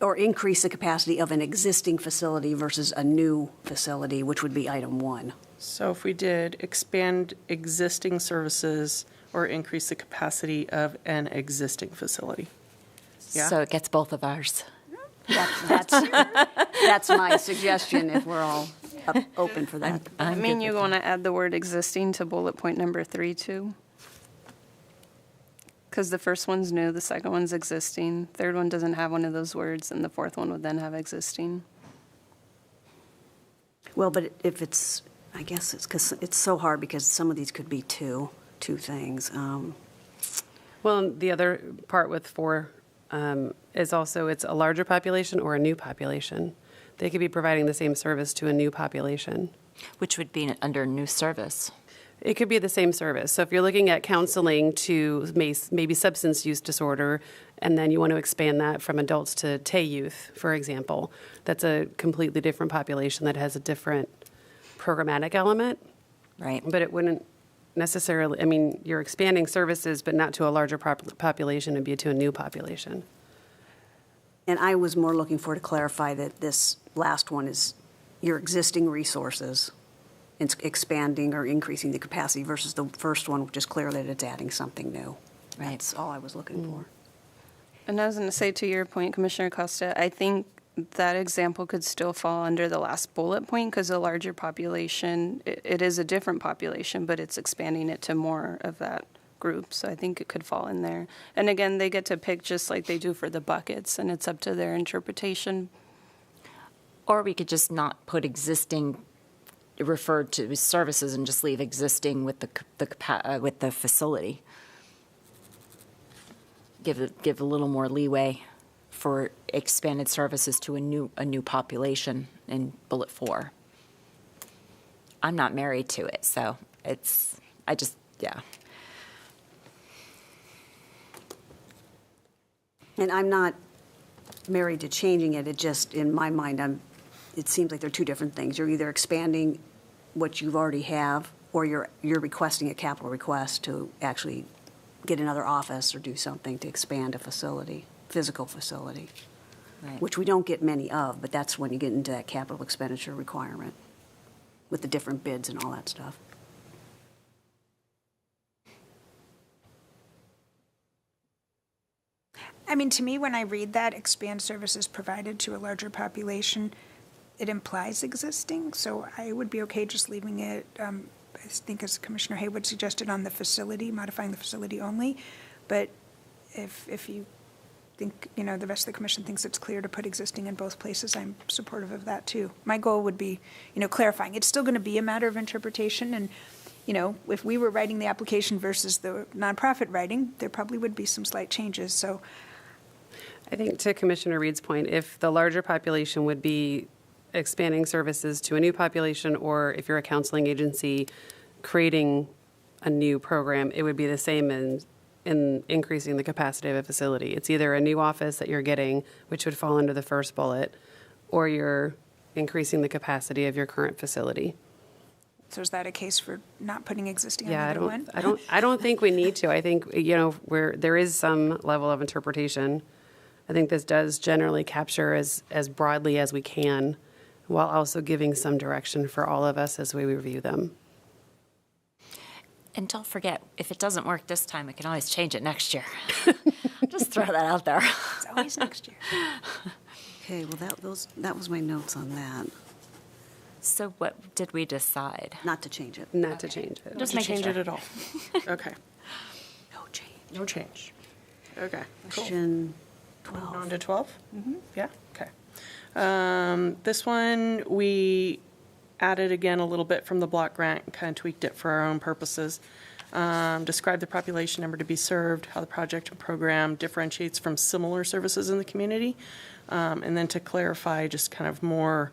Or increase the capacity of an existing facility versus a new facility, which would be item one. So if we did expand existing services or increase the capacity of an existing facility. Yeah. So it gets both of ours. That's my suggestion, if we're all open for that. I mean, you want to add the word existing to bullet point number 3 too? Because the first one's new, the second one's existing, third one doesn't have one of those words, and the fourth one would then have existing. Well, but if it's, I guess it's because it's so hard because some of these could be two things. Well, the other part with 4 is also it's a larger population or a new population. They could be providing the same service to a new population. Which would be under new service. It could be the same service. So if you're looking at counseling to maybe substance use disorder, and then you want to expand that from adults to TAY youth, for example, that's a completely different population that has a different programmatic element. Right. But it wouldn't necessarily, you're expanding services, but not to a larger population, it'd be to a new population. And I was more looking for to clarify that this last one is your existing resources, it's expanding or increasing the capacity versus the first one, which is clear that it's adding something new. Right. That's all I was looking for. And I was going to say, to your point, Commissioner Costa, I think that example could still fall under the last bullet point because a larger population, it is a different population, but it's expanding it to more of that group. So I think it could fall in there. And again, they get to pick just like they do for the buckets, and it's up to their interpretation. Or we could just not put existing referred to as services and just leave existing with the facility. Give a little more leeway for expanded services to a new population in bullet 4. I'm not married to it, so yeah. And I'm not married to changing it. It just, in my mind, it seems like they're two different things. You're either expanding what you already have, or you're requesting a capital request to actually get another office or do something to expand a facility, physical facility, Right. which we don't get many of, but that's when you get into that capital expenditure requirement with the different bids and all that stuff. I mean, to me, when I read that, expand services provided to a larger population, it implies existing, so I would be okay just leaving it, I think as Commissioner Haywood suggested, on the facility, modifying the facility only. But if you think, the rest of the commission thinks it's clear to put existing in both places, I'm supportive of that too. My goal would be, clarifying. It's still going to be a matter of interpretation, and, if we were writing the application versus the nonprofit writing, there probably would be some slight changes, so. I think to Commissioner Reed's point, if the larger population would be expanding services to a new population, or if you're a counseling agency creating a new program, it would be the same in increasing the capacity of a facility. It's either a new office that you're getting, which would fall under the first bullet, or you're increasing the capacity of your current facility. So is that a case for not putting existing on Yeah, either one? I don't think we need to. I think, where there is some level of interpretation. I think this does generally capture as broadly as we can, while also giving some direction for all of us as we review them. And don't forget, if it doesn't work this time, we can always change it next year. Just throw that out there. It's always next year. Okay, well, that was my notes on that. So what did we decide? Not to change it. Not to change it. Just To making change sure. it at all. Okay, No change. no change. Okay, cool. Question Moving 12. on to 12? Yeah, okay. This one, we added again a little bit from the block grant and kind of tweaked it for our own purposes. Describe the population number to be served, how the project and program differentiates from similar services in the community, and then to clarify just kind of more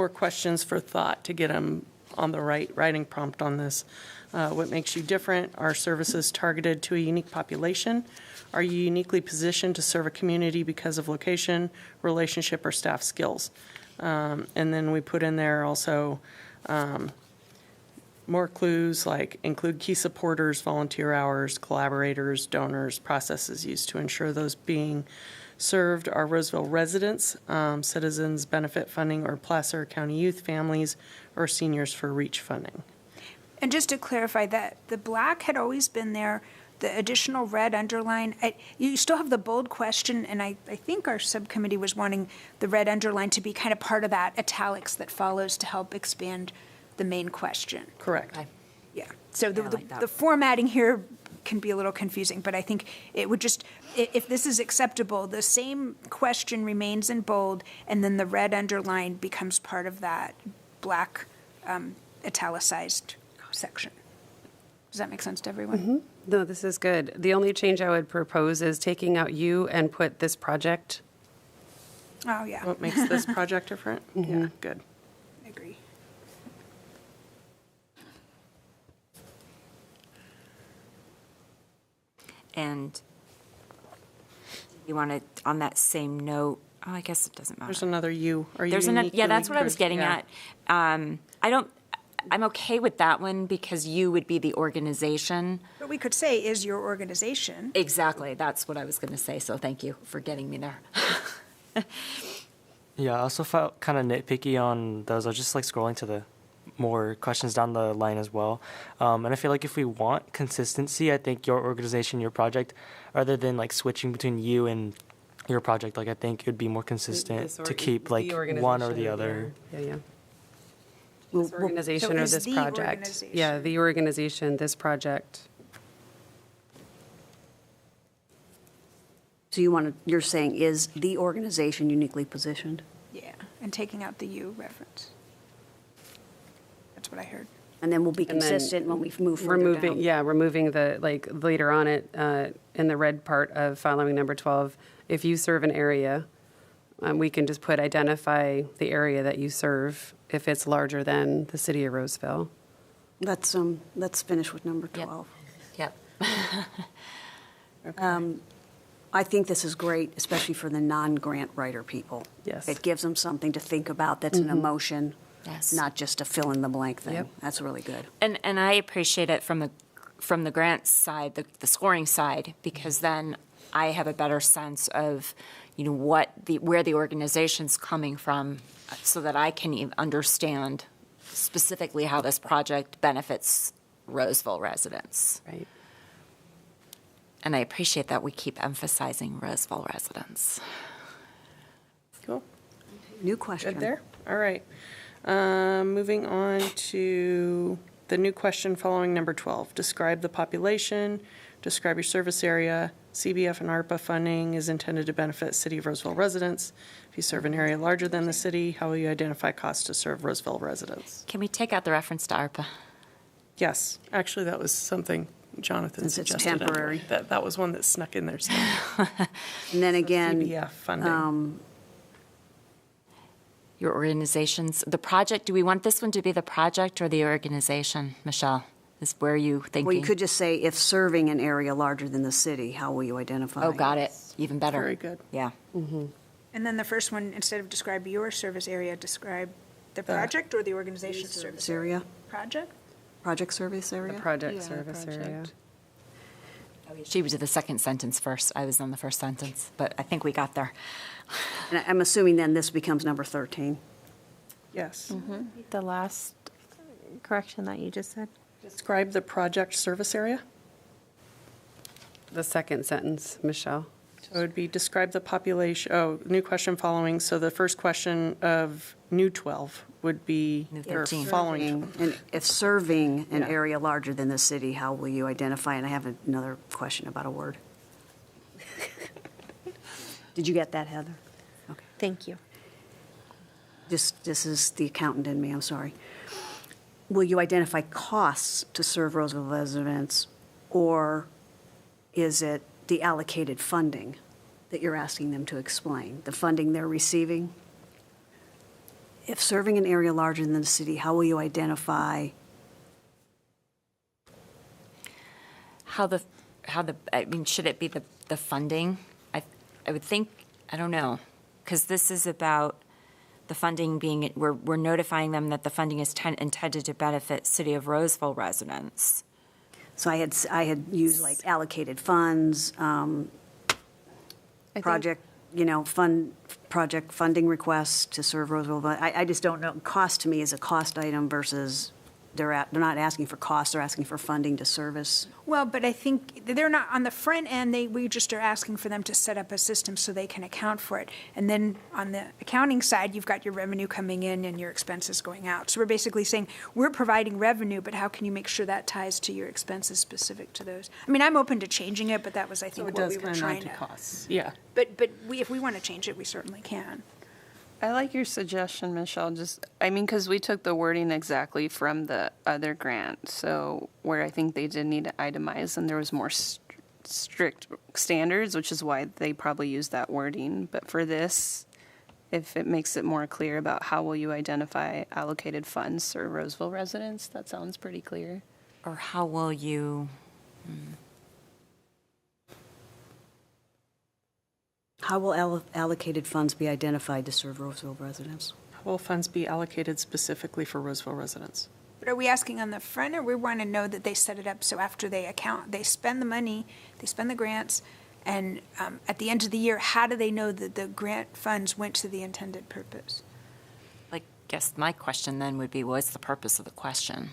questions for thought to get them on the right writing prompt on this. What makes you different? Are services targeted to a unique population? Are you uniquely positioned to serve a community because of location, relationship, or staff skills? And then we put in there also more clues like include key supporters, volunteer hours, collaborators, donors, processes used to ensure those being served are Roseville residents, citizens benefit funding, or Placer County youth families, or seniors for REACH funding. And just to clarify that, the black had always been there. The additional red underline, you still have the bold question, and I think our subcommittee was wanting the red underline to be kind of part of that italics that follows to help expand the main question. Correct. Yeah. So I like that. the formatting here can be a little confusing, but I think it would just, if this is acceptable, the same question remains in bold, and then the red underline becomes part of that black italicized section. Does that make sense to everyone? No, this is good. The only change I would propose is taking out you and put this project. Oh, yeah. What makes this project different? Yeah, good. I agree. And you want to, on that same note, I guess it doesn't matter. There's another you. Are you There's another, yeah, that's what I was uniquely- getting yeah. at. I'm okay with that one because you would be the organization. But we could say, is your organization. Exactly, that's what I was going to say, so thank you for getting me there. Yeah, I also felt kind of nitpicky on those. I was just like scrolling to the more questions down the line as well. And I feel like if we want consistency, I think your organization, your project, rather than like switching between you and your project, like I think it would be more consistent to keep like one or the other. Yeah. We'll- This organization So or is this the project. organization. Yeah, the organization, this project. So you're saying, is the organization uniquely positioned? Yeah, and taking out the you reference. That's what I heard. And then we'll be And then consistent when we move further down. Removing the, like, later on it, in the red part of following number 12, if you serve an area, we can just put identify the area that you serve if it's larger than the city of Roseville. Let's finish with number Yep. 12. Yep. I think this is great, especially for the non-grant writer people. Yes. It gives them something to think about that's an emotion, Yes. not just a fill-in-the-blank thing. Yep. That's really good. And I appreciate it from the grant side, the scoring side, because then I have a better sense of, where the organization's coming from, so that I can even understand specifically how this project benefits Roseville residents. Right. And I appreciate that we keep emphasizing Roseville residents. Cool. New question. Good there? All right. Moving on to the new question following number 12. Describe the population, describe your service area. CBF and ARPA funding is intended to benefit City of Roseville residents. If you serve an area larger than the city, how will you identify costs to serve Roseville residents? Can we take out the reference to ARPA? Yes, actually, that was something Jonathan Since it's suggested. anyway. temporary. That was one that snuck in there. And then again, CBF funding. Your organizations, the project, do we want this one to be the project or the organization, Michelle? Is where you thinking? well, you could just say, if serving an area larger than the city, how will you identify? Oh, got it. Even better. Very good. Yeah. And then the first one, instead of describe your service area, describe the project or the organization's service Service area, Project? project service The area? project Yeah, service area. project. She was the second sentence first. I was on the first sentence, but I think we got there. And I'm assuming then this becomes number 13. Yes. The last correction that you just said. Describe the project service area. The second sentence, Michelle. So it would be describe the population, new question following. So the first question of new 12 would be, New or 13. following. And if serving an Yeah. area larger than the city, how will you identify? And I have another question about a word. Did you get that, Heather? Okay. Thank you. This is the accountant in me, I'm sorry. Will you identify costs to serve Roseville residents, or is it the allocated funding that you're asking them to explain, the funding they're receiving? If serving an area larger than the city, how will you identify? I mean, should it be the funding? I would think, I don't know, because this is about the funding being, we're notifying them that the funding is intended to benefit City of Roseville residents. So I had used like allocated funds, project, project funding requests to serve Roseville, but I just don't know. Cost to me is a cost item versus they're not asking for costs, they're asking for funding to service. Well, but I think they're not, on the front end, we just are asking for them to set up a system so they can account for it. And then on the accounting side, you've got your revenue coming in and your expenses going out. So we're basically saying, we're providing revenue, but how can you make sure that ties to your expenses specific to those? I mean, I'm open to changing it, but that was, I So think, it what does we were kind of trying add to to. costs. Yeah. But if we want to change it, we certainly can. I like your suggestion, Michelle, because we took the wording exactly from the other grant, so where I think they did need to itemize and there was more strict standards, which is why they probably used that wording. But for this, if it makes it more clear about how will you identify allocated funds for Roseville residents, that sounds pretty clear. Or how will you, How will allocated funds be identified to serve Roseville residents? How will funds be allocated specifically for Roseville residents? But are we asking on the front, or we want to know that they set it up so after they spend the money, they spend the grants, and at the end of the year, how do they know that the grant funds went to the intended purpose? guess my question then would be, what's the purpose of the question?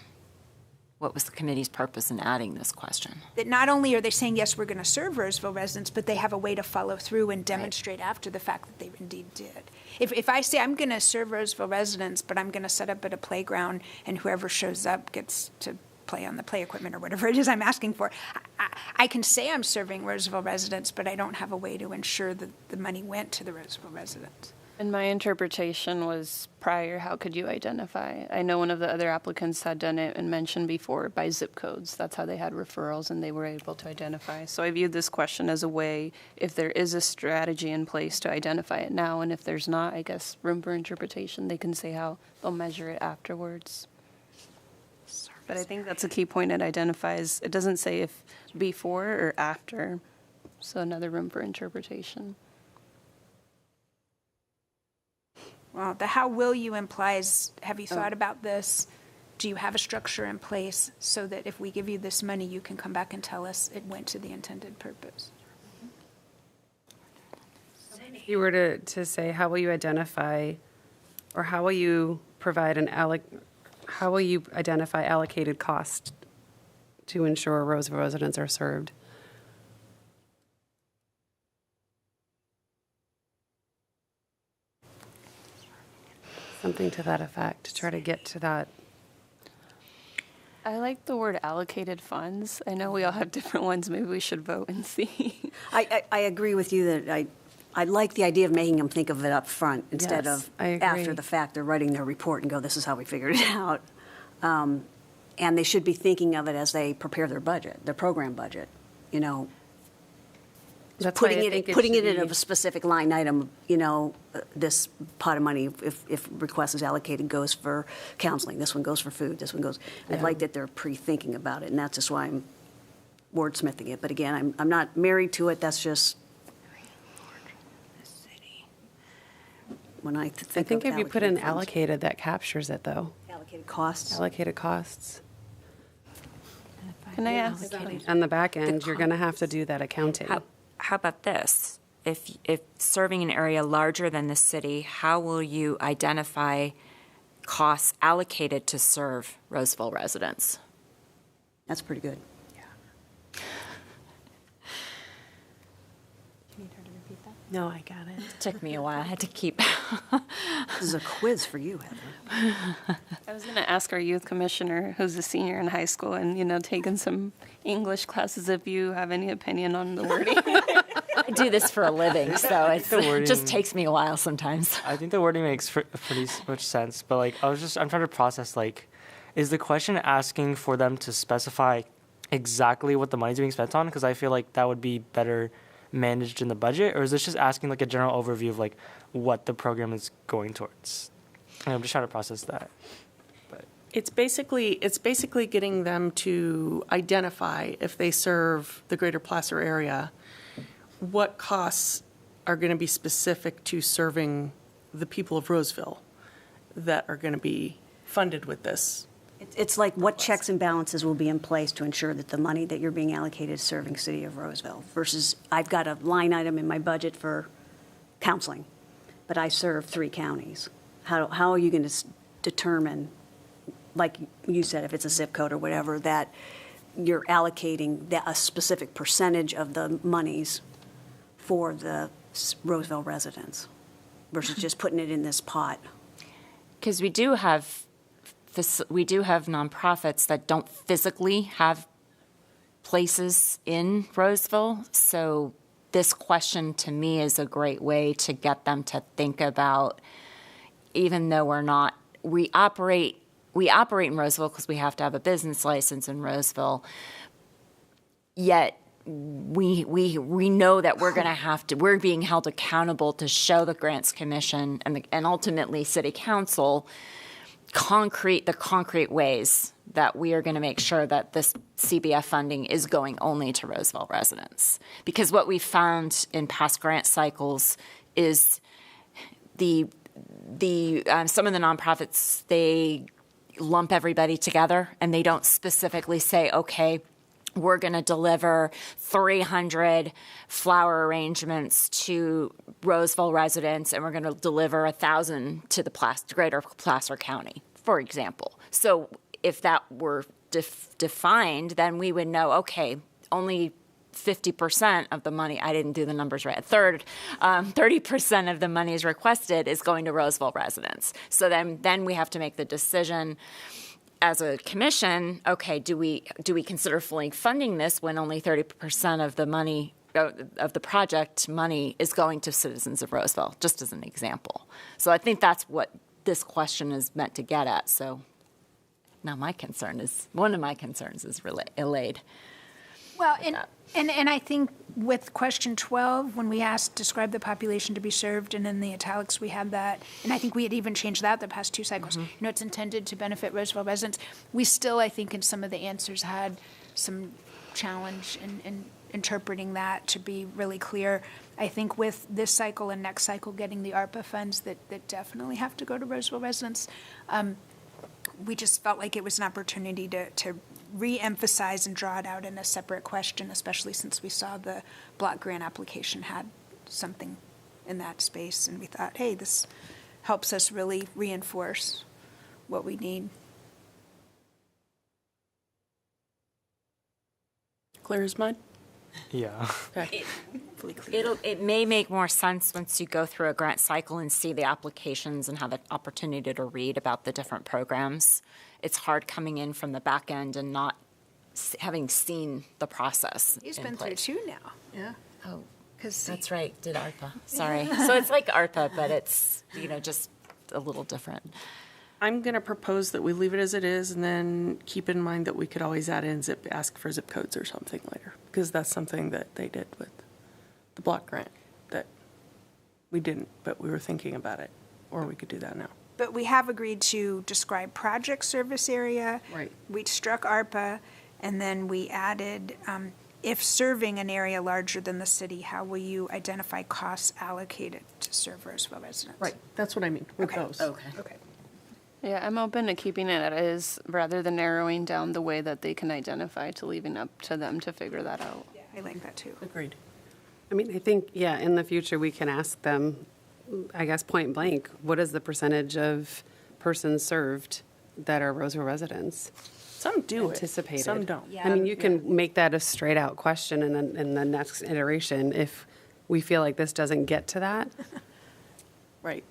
What was the committee's purpose in adding this question? That not only are they saying, yes, we're going to serve Roseville residents, but they have a way to follow through and demonstrate after the fact that they indeed did. If I say I'm going to serve Roseville residents, but I'm going to set up at a playground and whoever shows up gets to play on the play equipment or whatever it is I'm asking for, I can say I'm serving Roseville residents, but I don't have a way to ensure that the money went to the Roseville residents. And my interpretation was prior, how could you identify? I know one of the other applicants had done it and mentioned before by zip codes. That's how they had referrals and they were able to identify. So I viewed this question as a way, if there is a strategy in place to identify it now, and if there's not, I guess room for interpretation, they can say how they'll measure it afterwards. But I think that's a key point. It identifies, it doesn't say if before or after. So another room for interpretation. Well, the how will you implies, have you thought about this? Do you have a structure in place so that if we give you this money, you can come back and tell us it went to the intended purpose? If you were to say, how will you identify, or how will you provide how will you identify allocated cost to ensure Roseville residents are served? Something to that effect, to try to get to that. I like the word allocated funds. I know we all have different ones. Maybe we should vote and see. I agree with you that I like the idea of making them think of it up front instead Yes, of I agree. after the fact, they're writing their report and go, this is how we figured it out. And they should be thinking of it as they prepare their budget, their program budget, you know. That's why I Putting think it, putting should it in be- a specific line item, you know, this pot of money, if request is allocated, goes for counseling, this one goes for food, this one goes, I'd Yeah. like that they're pre-thinking about it, and that's just why I'm wordsmithing it. But again, I'm not married to it, that's just, when I think I think of if you put in funds. allocated, that captures it, though. Allocated costs. Allocated costs. Can I ask? On the back end, you're going to have to do that accounting. How about this? If serving an area larger than the city, how will you identify costs allocated to serve Roseville residents? That's pretty good. No, I got it. Took me a while. I had to keep. This is a quiz for you, Heather. I was going to ask our youth commissioner, who's a senior in high school and, taken some English classes, if you have any opinion on the wording. I do this for a living, so it wording- just takes me a while sometimes. I think the wording makes pretty much sense, but like I'm trying to process like, is the question asking for them to specify exactly what the money's being spent on? Because I feel like that would be better managed in the budget, or is this just asking like a general overview of like what the program is going towards? And I'm just trying to process that. But It's basically getting them to identify, if they serve the greater Placer area, what costs are going to be specific to serving the people of Roseville that are going to be funded with this. It's like what checks and balances will be in place to ensure that the money that you're being allocated is serving City of Roseville versus I've got a line item in my budget for counseling, but I serve 3 counties. How are you going to determine, like you said, if it's a zip code or whatever, that you're allocating a specific percentage of the monies for the Roseville residents versus just putting it in this pot? Because we do have nonprofits that don't physically have places in Roseville. So this question to me is a great way to get them to think about, even though we operate in Roseville because we have to have a business license in Roseville, yet we know that we're being held accountable to show the Grants Commission and ultimately City Council the concrete ways that we are going to make sure that this CBF funding is going only to Roseville residents. Because what we found in past grant cycles is some of the nonprofits, they lump everybody together and they don't specifically say, okay, we're going to deliver 300 flower arrangements to Roseville residents, and we're going to deliver 1,000 to the greater Placer County, for example. So if that were defined, then we would know, okay, only 50% of the money, I didn't do the numbers right, 30% of the money is requested is going to Roseville residents. So then we have to make the decision as a commission, okay, do we consider fully funding this when only 30% of the money of the project money is going to citizens of Roseville, just as an example. So I think that's what this question is meant to get at. So now one of my concerns is allayed. Well, and I think with question 12, when we asked, describe the population to be served, and in the italics, we had that, and I think we had even changed that the past 2 cycles. It's intended to benefit Roseville residents. We still, I think, in some of the answers had some challenge in interpreting that to be really clear. I think with this cycle and next cycle, getting the ARPA funds that definitely have to go to Roseville residents, we just felt like it was an opportunity to re-emphasize and draw it out in a separate question, especially since we saw the block grant application had something in that space, and we thought, hey, this helps us really reinforce what we need. Clear as mud? Yeah. It may make more sense once you go through a grant cycle and see the applications and have an opportunity to read about the different programs. It's hard coming in from the back end and not having seen the process. He's in been through place. 2 now. Yeah. Oh, 'Cause that's right. Did ARPA. Sorry. So it's like ARPA, but it's, just a little different. I'm going to propose that we leave it as it is, and then keep in mind that we could always add in ask for zip codes or something later, because that's something that they did with the block grant that we didn't, but we were thinking about it, or we could do that now. But we have agreed to describe project service area. Right. We struck ARPA, and then we added, if serving an area larger than the city, how will you identify costs allocated to serve Roseville residents? Right, that's what I mean with Okay. those. Okay. Yeah, I'm open to keeping it as rather than narrowing down the way that they can identify to leaving up to them to figure that out. Yeah, I like that too. Agreed. I mean, I think, yeah, in the future, we can ask them, I guess, point blank, what is the percentage of persons served that are Roseville residents? Some do it, Anticipated. some don't. I mean, you can make that a straight out question and then in the next iteration, if we feel like this doesn't get to that. Right.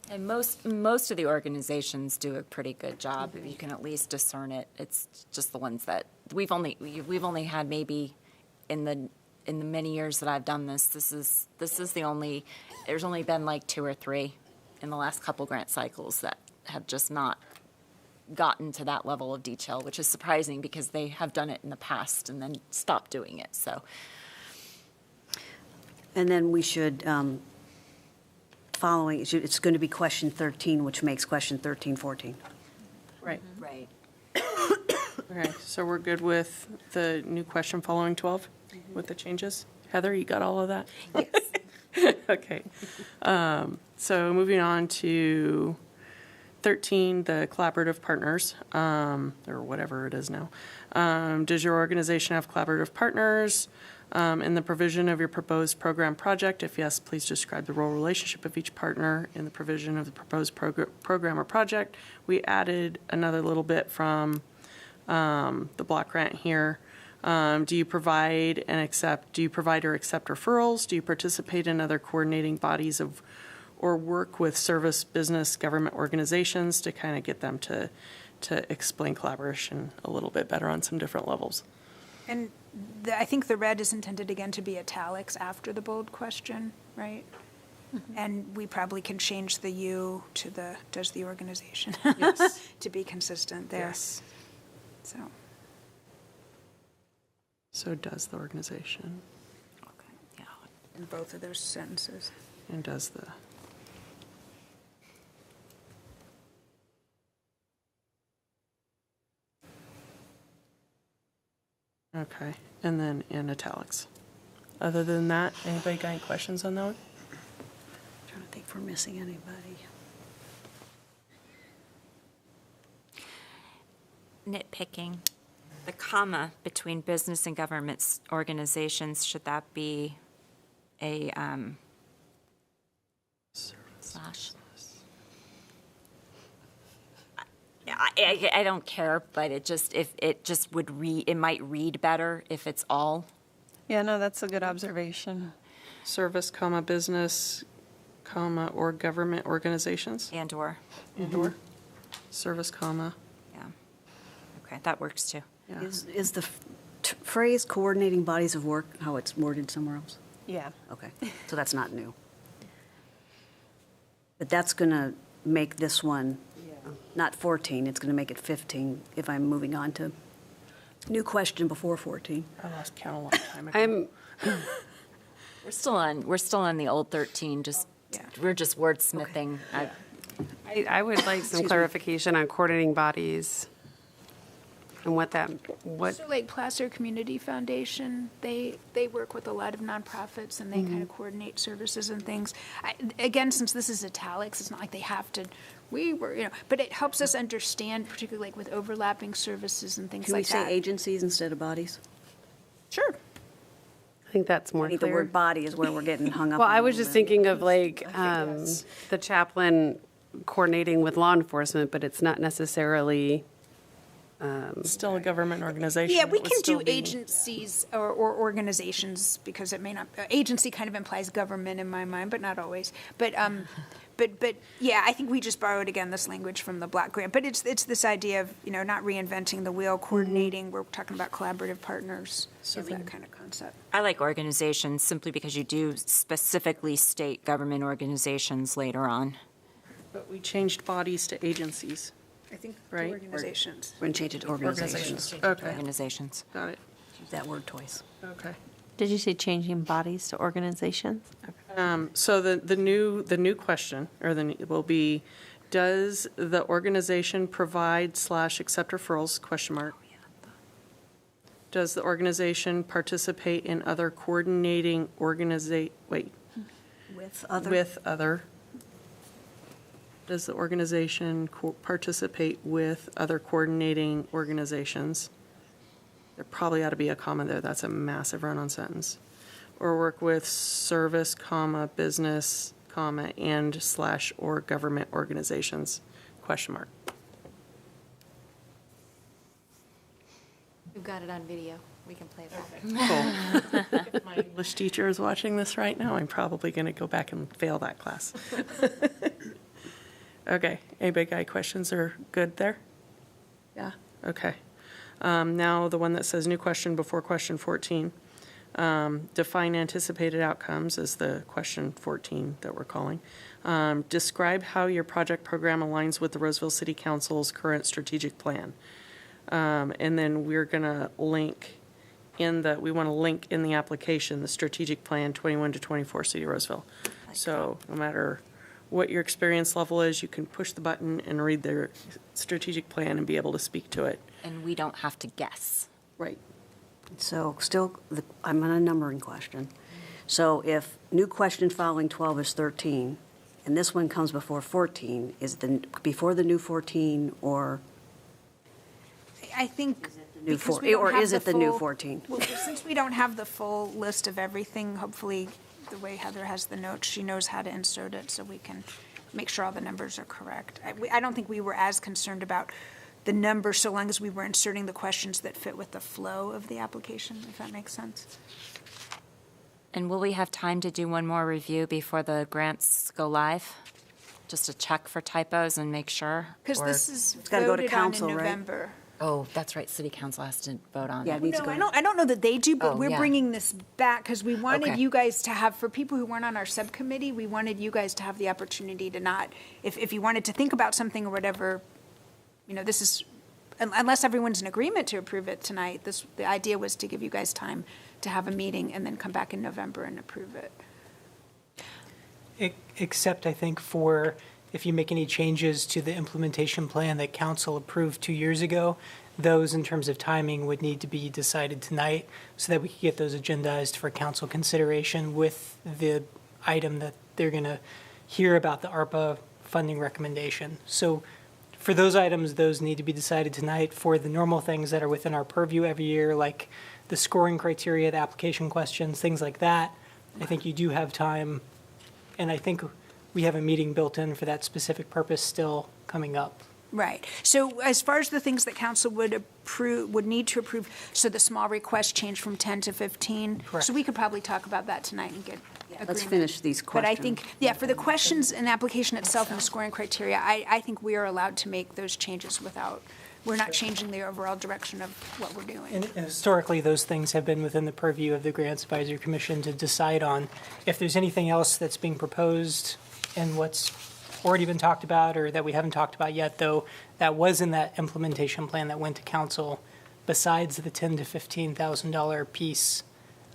And most of the organizations do a pretty good job. If you can at least discern it, it's just the ones that we've only had maybe in the many years that I've done this. This is the only. There's only been like 2 or 3 in the last couple grant cycles that have just not gotten to that level of detail, which is surprising because they have done it in the past and then stopped doing it. So. And then we should, it's going to be question 13, which makes question 13, 14. Right. Right. Okay, so we're good with the new question following 12 with the changes? Heather, you got all of that? Yes. Okay. So moving on to 13, the collaborative partners, or whatever it is now. Does your organization have collaborative partners in the provision of your proposed program project? If yes, please describe the role relationship of each partner in the provision of the proposed program or project. We added another little bit from the block grant here. Do you provide or accept referrals? Do you participate in other coordinating bodies or work with service, business, government organizations to kind of get them to explain collaboration a little bit better on some different levels? And I think the red is intended again to be italics after the bold question, right? And we probably can change the U to the, does the organization? Yes. To be consistent there. Yes. So does the organization, Okay. Yeah. In both of those sentences. and does the. Okay, and then in italics. Other than that, anybody got any questions on that one? Trying to think if we're missing anybody. Nitpicking. The comma between business and government organizations, should that be a slash? I don't care, but it might read better if it's all. Yeah, no, that's a good observation. Service, comma, business, comma, or government organizations? And/or. And/or? Service, comma. Yeah. Okay, that works too. Yeah. Is the phrase coordinating bodies of work how it's worded somewhere else? Yeah. Okay, so that's not new. But that's going to make this one, not 14, it's going to make it 15 if I'm moving on to new question before 14. I lost count a long time ago. We're still on the old 13, we're just wordsmithing. I would like some clarification on coordinating bodies and what. So like Placer Community Foundation, they work with a lot of nonprofits and they kind of coordinate services and things. Again, since this is italics, it's not like they have to, but it helps us understand, particularly like with overlapping services and things Can we like that. say agencies instead of bodies? Sure. I think that's more I think clear. the word body is where we're getting hung up Well, on I a was little just bit. thinking of like the chaplain coordinating with law enforcement, but it's not necessarily Still a government organization. Yeah, we It would can still do be- agencies or organizations, because it may not, agency kind of implies government in my mind, but not always. But, yeah, I think we just borrowed again this language from the Black Grant. But it's this idea of, not reinventing the wheel, coordinating, we're talking about collaborative partners, so that kind of concept. I like organizations simply because you do specifically state government organizations later on. But we changed bodies to agencies. I think Right. organizations. We're going to change it to organizations. Okay, Organizations. got it. Use that word twice. Okay. Did you say changing bodies to organizations? So the new question, or will be, does the organization provide / accept referrals, question mark? Does the organization participate in other coordinating With other. with other? Does the organization participate with other coordinating organizations? There probably ought to be a comma there. That's a massive run-on sentence. Or work with service, comma, business, comma, and / or government organizations, question mark. We've got it on video. We can play it back. Cool. If my English teacher is watching this right now, I'm probably going to go back and fail that class. Okay, any big eye questions are good there? Yeah, okay. Now, the one that says new question before question 14. Define anticipated outcomes is the question 14 that we're calling. Describe how your project program aligns with the Roseville City Council's current strategic plan. And then we're going to link in the application, the strategic plan 21 to 24 City of Roseville. So no matter what your experience level is, you can push the button and read their strategic plan and be able to speak to it. And we don't have to guess. Right. So still, I'm on a numbering question. So if new question following 12 is 13, and this one comes before 14, is before the new 14 or I think new because 4, we don't or have is it the new full- 14? Well, since we don't have the full list of everything, hopefully, the way Heather has the notes, she knows how to insert it, so we can make sure all the numbers are correct. I don't think we were as concerned about the numbers, so long as we were inserting the questions that fit with the flow of the application, if that makes sense. And will we have time to do one more review before the grants go live? Just to check for typos and make sure? Because Or- this is gotta go to voted on in council, right? November. Oh, that's right, city council has to vote on Yeah, it. it needs to No, go. I don't know that they do, but Oh, we're yeah. bringing this back because we wanted Okay. you guys to have, for people who weren't on our subcommittee, we wanted you guys to have the opportunity to not, if you wanted to think about something or whatever, this is, unless everyone's in agreement to approve it tonight, the idea was to give you guys time to have a meeting and then come back in November and approve it. Except, I think, for if you make any changes to the implementation plan that council approved 2 years ago, those in terms of timing would need to be decided tonight so that we can get those agendized for council consideration with the item that they're going to hear about the ARPA funding recommendation. So for those items, those need to be decided tonight. For the normal things that are within our purview every year, like the scoring criteria, the application questions, things like that, I think you do have time. And I think we have a meeting built in for that specific purpose still coming up. Right. So as far as the things that council would need to approve, so the small request changed from 10 to 15? Correct. So we could probably talk about that tonight and get agreement. Let's finish these But I questions. think, for the questions and application itself and the scoring criteria, I think we are allowed to make those changes without, we're not changing the overall direction of what we're doing. And historically, those things have been within the purview of the Grants Advisory Commission to decide on. If there's anything else that's being proposed and what's already been talked about or that we haven't talked about yet, though, that was in that implementation plan that went to council, besides the $10,000 to $15,000 piece,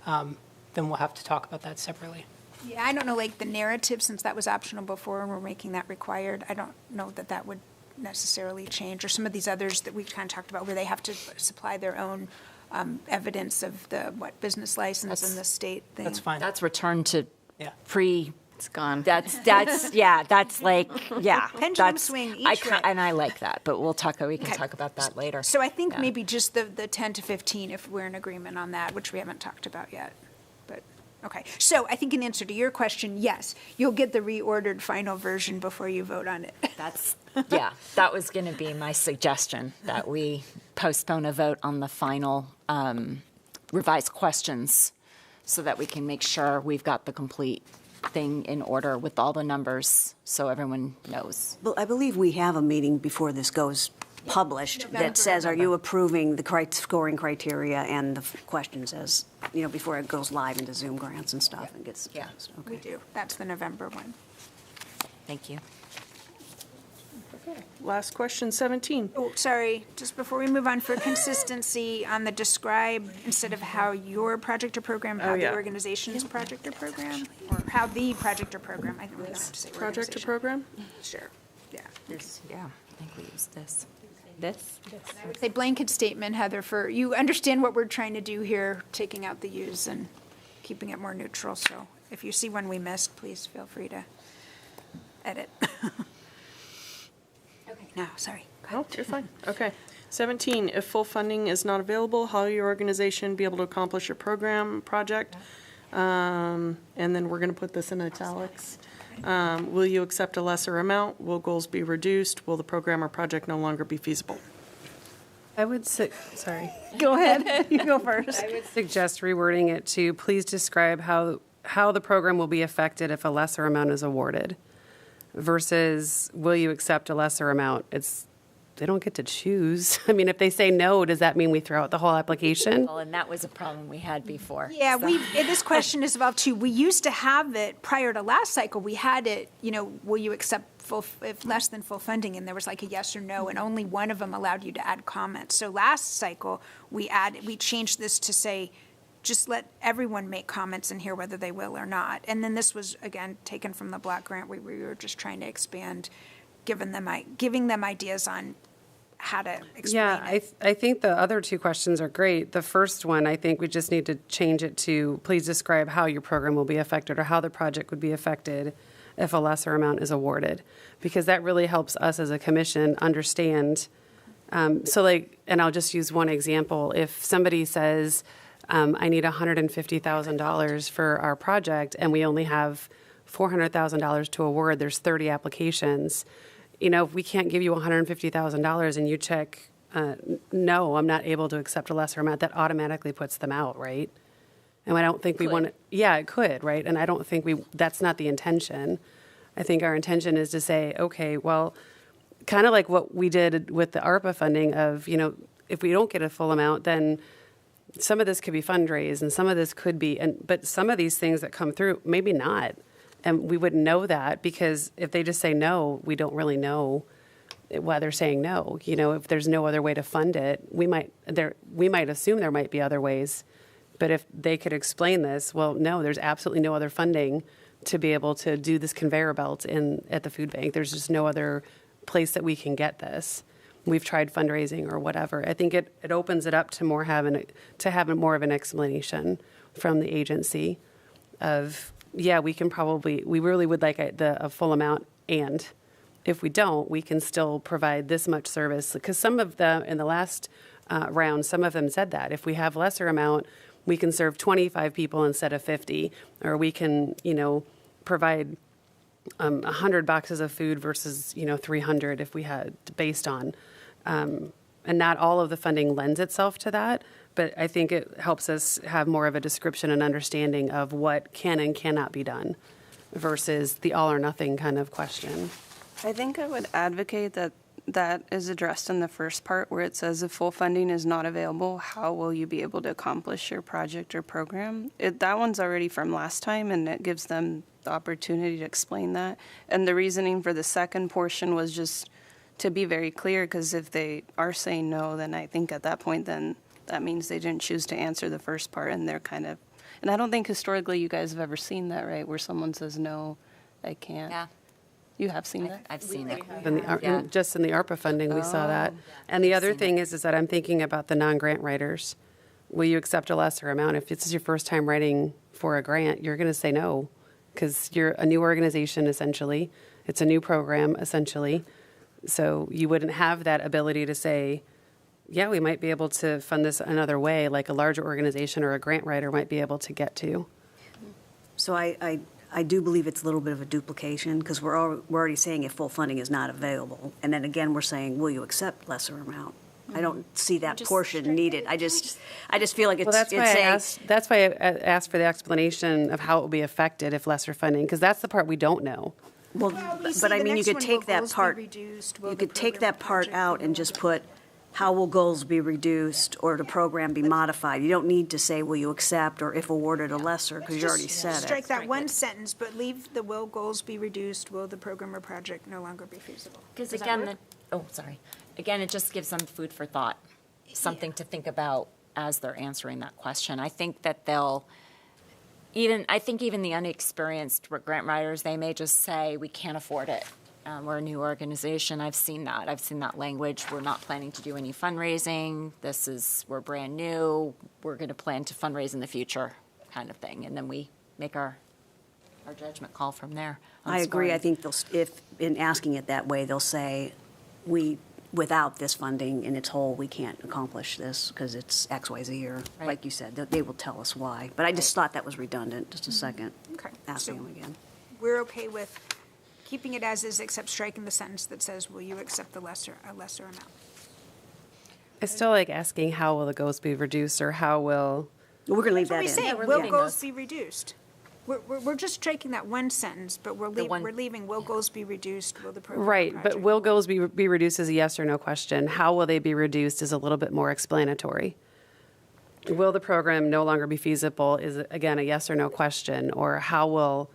then we'll have to talk about that separately. Yeah, I don't know, like the narrative, since that was optional before and we're making that required, I don't know that that would necessarily change, or some of these others that we've kind of talked about where they have to supply their own evidence of the, business license and the state thing. That's fine. That's returned to Yeah. pre, It's gone. that's, like, yeah. Pendulum that's- swing I each ki- way. And I like that, but we can Okay. talk about that later. So I think Yeah. maybe just the 10 to 15, if we're in agreement on that, which we haven't talked about yet. But Okay, so I think in answer to your question, yes, you'll get the reordered final version before you vote on it. That was going to be my suggestion, that we postpone a vote on the final revised questions so that we can make sure we've got the complete thing in order with all the numbers so everyone knows. Well, I believe we have a meeting before this goes published that says, are you approving the scoring criteria and the questions as, before it goes live into Zoom grants and stuff and gets. Yeah. We do. That's the November one. Thank you. Last question, 17. Oh, sorry, just before we move on, for consistency on the describe, instead of how your project or program, how the yeah. organization's project or program, or how the project or program, I don't have to say Project or organization. program? Sure, yeah. I think we use this. This? I would say blanket statement, Heather, for, you understand what we're trying to do here, taking out the use and keeping it more neutral, so if you see one we missed, please feel free to edit. Okay, no, sorry. Oh, you're fine. Okay. 17, if full funding is not available, how will your organization be able to accomplish your program, project? And then we're going to put this in italics. Will you accept a lesser amount? Will goals be reduced? Will the program or project no longer be feasible? I would sorry. Go ahead, you go first. I would suggest rewording it to please describe how the program will be affected if a lesser amount is awarded versus will you accept a lesser amount? They don't get to choose. I mean, if they say no, does that mean we throw out the whole application? Well, and that was a problem we had before. Yeah, this question is about too, we used to have it prior to last cycle, we had it, will you accept if less than full funding, and there was like a yes or no, and only one of them allowed you to add comments. So last cycle, we changed this to say, just let everyone make comments and hear whether they will or not. And then this was, again, taken from the block grant, we were just trying to expand, giving them ideas on how to explain it. I think the other two questions are great. The first one, I think we just need to change it to please describe how your program will be affected or how the project would be affected if a lesser amount is awarded, because that really helps us as a commission understand. And I'll just use one example. If somebody says, I need $150,000 for our project and we only have $400,000 to award, there's 30 applications. If we can't give you $150,000 and you check, no, I'm not able to accept a lesser amount, that automatically puts them out, right? And I don't think we want to, it could, right? And I don't think that's not the intention. I think our intention is to say, okay, well, kind of like what we did with the ARPA funding of, if we don't get a full amount, then some of this could be fundraised and some of this could be, but some of these things that come through, maybe not. And we wouldn't know that because if they just say no, we don't really know why they're saying no. If there's no other way to fund it, we might assume there might be other ways. But if they could explain this, well, no, there's absolutely no other funding to be able to do this conveyor belt at the food bank. There's just no other place that we can get this. We've tried fundraising or whatever. I think it opens it up to having more of an explanation from the agency of, we really would like a full amount, and if we don't, we can still provide this much service. Because some of them, in the last round, some of them said that. If we have lesser amount, we can serve 25 people instead of 50, or we can, provide 100 boxes of food versus, 300 if we had, based on. And not all of the funding lends itself to that, but I think it helps us have more of a description and understanding of what can and cannot be done versus the all or nothing kind of question. I think I would advocate that is addressed in the first part where it says if full funding is not available, how will you be able to accomplish your project or program? That one's already from last time, and it gives them the opportunity to explain that. And the reasoning for the second portion was just to be very clear, because if they are saying no, then I think at that point, then that means they didn't choose to answer the first part, and they're kind of, and I don't think historically you guys have ever seen that, right, where someone says, no, I can't. Yeah. You have seen that? I've seen it. Just in the ARPA funding, we saw that. And the other thing is that I'm thinking about the non-grant writers. Will you accept a lesser amount? If this is your first time writing for a grant, you're going to say no, because you're a new organization, essentially. It's a new program, essentially. So you wouldn't have that ability to say, yeah, we might be able to fund this another way, like a larger organization or a grant writer might be able to get to. So I do believe it's a little bit of a duplication, because we're already saying if full funding is not available. And then again, we're saying, will you accept lesser amount? I don't see that portion needed. I just feel like it's Well, that's why I saying, asked, that's why I asked for the explanation of how it will be affected if lesser funding, because that's the part we don't know. well, we see but I the mean, you next could one, take will that goals be part, reduced? Will you the could take program or that part project out be and just longer? put, how will goals be reduced, or the program be modified? You don't need to say, will you accept, or if awarded a lesser, because you already said it. Strike that one sentence, but leave the will goals be reduced, will the program or project no longer be feasible? Because Does that again, work? again, it just gives them food for thought, something to think about as they're answering that question. I think that even the unexperienced grant writers, they may just say, we can't afford it. We're a new organization. I've seen that. I've seen that language. We're not planning to do any fundraising. We're brand new. We're going to plan to fundraise in the future, kind of thing. And then we make our judgment call from there. on I agree. I scoring. think if, in asking it that way, they'll say, without this funding in its whole, we can't accomplish this because it's X, Y, Z, or Right. like you said, they will tell us why. But I just thought that was redundant, just a second, Okay. asking So them again. we're okay with keeping it as is, except striking the sentence that says, will you accept a lesser amount? I still like asking how will the goals be reduced, or how will, Well, we're going to leave That's what that we in. say, Yeah, we're will leaving goals those. be reduced? We're just striking that one sentence, but we're one- leaving, will goals be reduced, will the program or right, but project- will goals be reduced is a yes or no question. How will they be reduced is a little bit more explanatory. Will the program no longer be feasible is, again, a yes or no question, or how will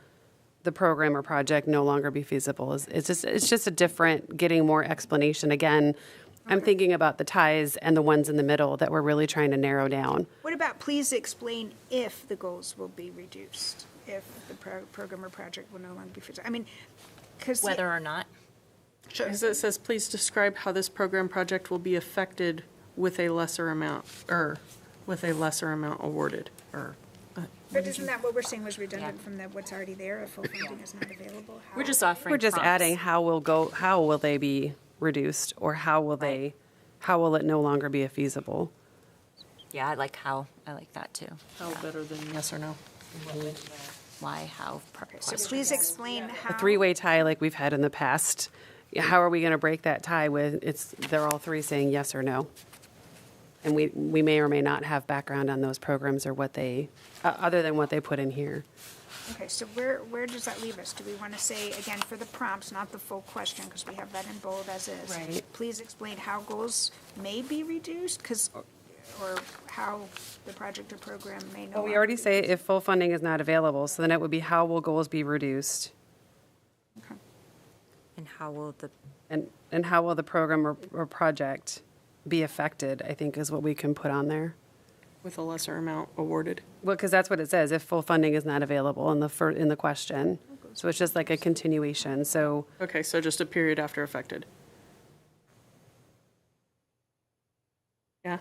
the program or project no longer be feasible? It's just a different, getting more explanation. Again, I'm thinking about the ties and the ones in the middle that we're really trying to narrow down. What about, please explain if the goals will be reduced, if the program or project will no longer be feasible? I mean, because. Whether or not. Because it says, please describe how this program project will be affected with a lesser amount, or with a lesser amount awarded, or. But isn't that what we're saying was redundant from what's already there, if full funding is not available? How- We're just offering We're just prompts. adding how will they be reduced, or how will it no longer be a feasible? Yeah, I like how. I like that too. How better than yes or no? Why, how. So please explain how. A three-way tie like we've had in the past. Yeah, how are we going to break that tie with, they're all three saying yes or no? And we may or may not have background on those programs or what they, other than what they put in here. Okay, so where does that leave us? Do we want to say, again, for the prompts, not the full question, because we have that in bold as is? Right. Please explain how goals may be reduced, or how the project or program may no Well, we longer already be say feasible. if full funding is not available, so then it would be how will goals be reduced? And how will the. And how will the program or project be affected, I think is what we can put on there. With a lesser amount awarded? Well, because that's what it says, if full funding is not available in the question. So it's just like a continuation, so. Okay, so just a period after affected. Yeah?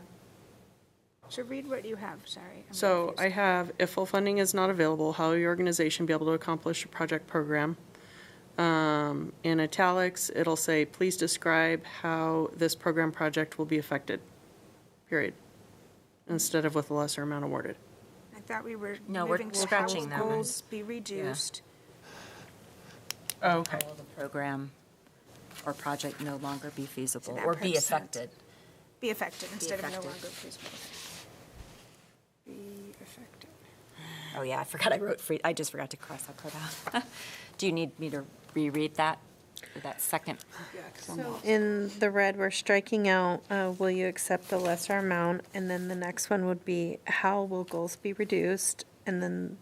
So read what you have, sorry. I'm So confused. I have, if full funding is not available, how will your organization be able to accomplish a project program? In italics, it'll say, please describe how this program project will be affected, period, instead of with a lesser amount awarded. I thought we were No, we're moving to how scratching will that one. goals be reduced. Oh, okay. How will the program or project no longer be feasible that or be percent. affected? Be affected instead of no affected. longer feasible. Be affected. Oh, yeah, I forgot I wrote free, I just forgot to cross that part out. Do you need me to reread that, that second? In the red, we're striking out, will you accept the lesser amount? And then the next one would be, how will goals be reduced? And then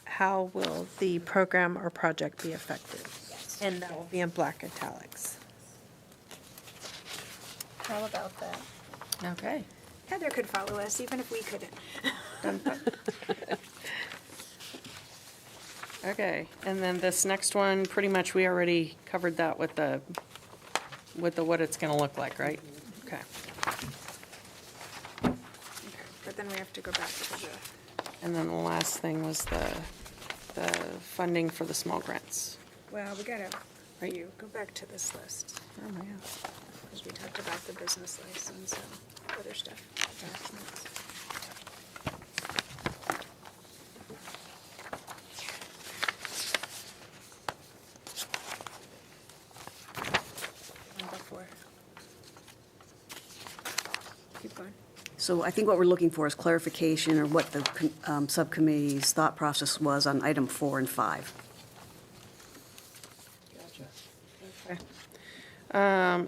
how will the program or project be affected? And that will be in black italics. All about that. Okay. Heather could follow us, even if we couldn't. Okay, and then this next one, pretty much we already covered that with the what it's gonna look like, right? Okay. But then we have to go back to the, And then the last thing was the funding for the small grants. well, we gotta, Right. you, go back to this list, Oh, my God. because we talked about the business license and other stuff. Attachments. So I think what we're looking for is clarification or what the subcommittee's thought process was on item 4 and 5.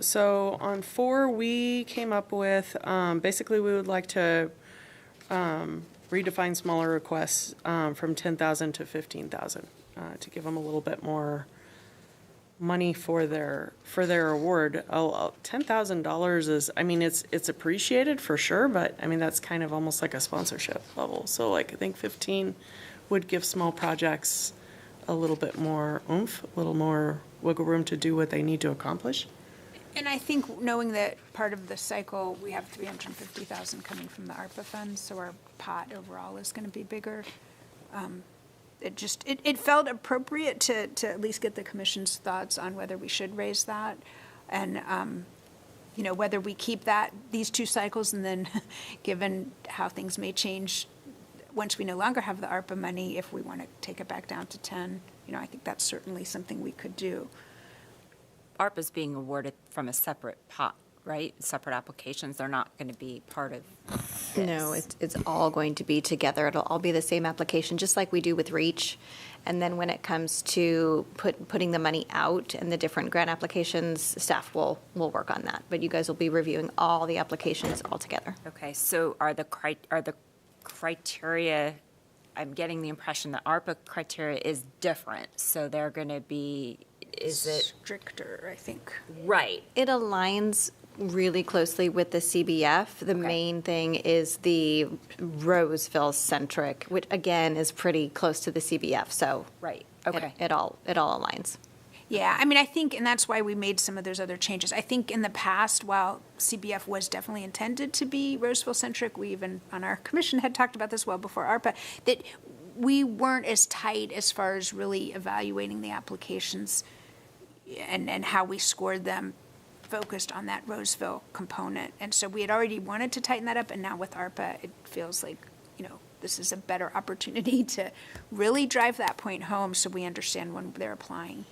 So on 4, we came up with, basically, we would like to redefine smaller requests from 10,000 to 15,000 to give them a little bit more money for their award. $10,000 is, I mean, it's appreciated for sure, but I mean, that's kind of almost like a sponsorship level. So like, I think 15 would give small projects a little bit more oomph, a little more wiggle room to do what they need to accomplish. And I think knowing that part of the cycle, we have 350,000 coming from the ARPA funds, so our pot overall is going to be bigger. It felt appropriate to at least get the commission's thoughts on whether we should raise that. And, whether we keep these 2 cycles and then given how things may change once we no longer have the ARPA money, if we want to take it back down to 10, I think that's certainly something we could do. ARPA's being awarded from a separate pot, right? Separate applications. They're not going to be part of this. No, it's all going to be together. It'll all be the same application, just like we do with REACH. And then when it comes to putting the money out and the different grant applications, staff will work on that. But you guys will be reviewing all the applications all together. Okay, so are the criteria, I'm getting the impression that ARPA criteria is different, so they're going to be, is it? Stricter, I think. Right. It aligns really closely with the CBF. The main thing is the Roseville-centric, which again is pretty close to the CBF, so. Right, okay. It all aligns. Yeah, I mean, I think, and that's why we made some of those other changes. I think in the past, while CBF was definitely intended to be Roseville-centric, we even on our commission had talked about this well before ARPA, that we weren't as tight as far as really evaluating the applications and how we scored them focused on that Roseville component. And so we had already wanted to tighten that up, and now with ARPA, it feels like, this is a better opportunity to really drive that point home so we understand when they're applying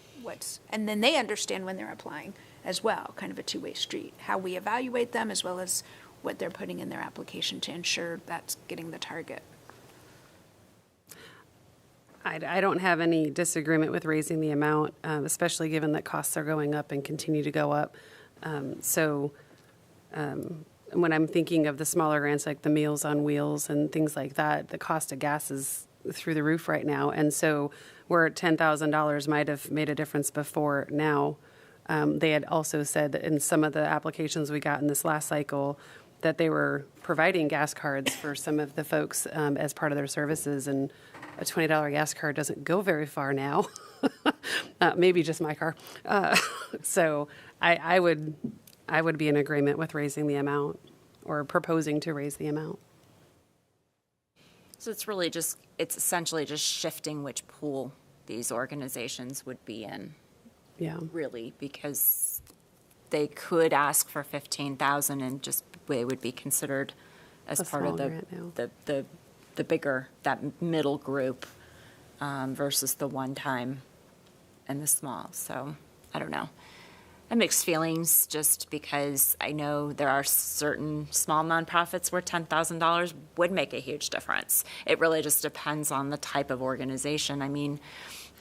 and then they understand when they're applying as well, kind of a two-way street, how we evaluate them as well as what they're putting in their application to ensure that's getting the target. I don't have any disagreement with raising the amount, especially given that costs are going up and continue to go up. When I'm thinking of the smaller grants like the Meals on Wheels and things like that, the cost of gas is through the roof right now. And so where $10,000 might have made a difference before now, they had also said that in some of the applications we got in this last cycle that they were providing gas cards for some of the folks as part of their services, and a $20 gas card doesn't go very far now. Maybe just my car. So I would be in agreement with raising the amount or proposing to raise the amount. So it's essentially just shifting which pool these organizations would be in. Yeah. Really, because they could ask for 15,000 and just they would be considered as A part of small grant now. the bigger, that middle group versus the one time and the small. So I don't know. I have mixed feelings just because I know there are certain small nonprofits where $10,000 would make a huge difference. It really just depends on the type of organization. I mean,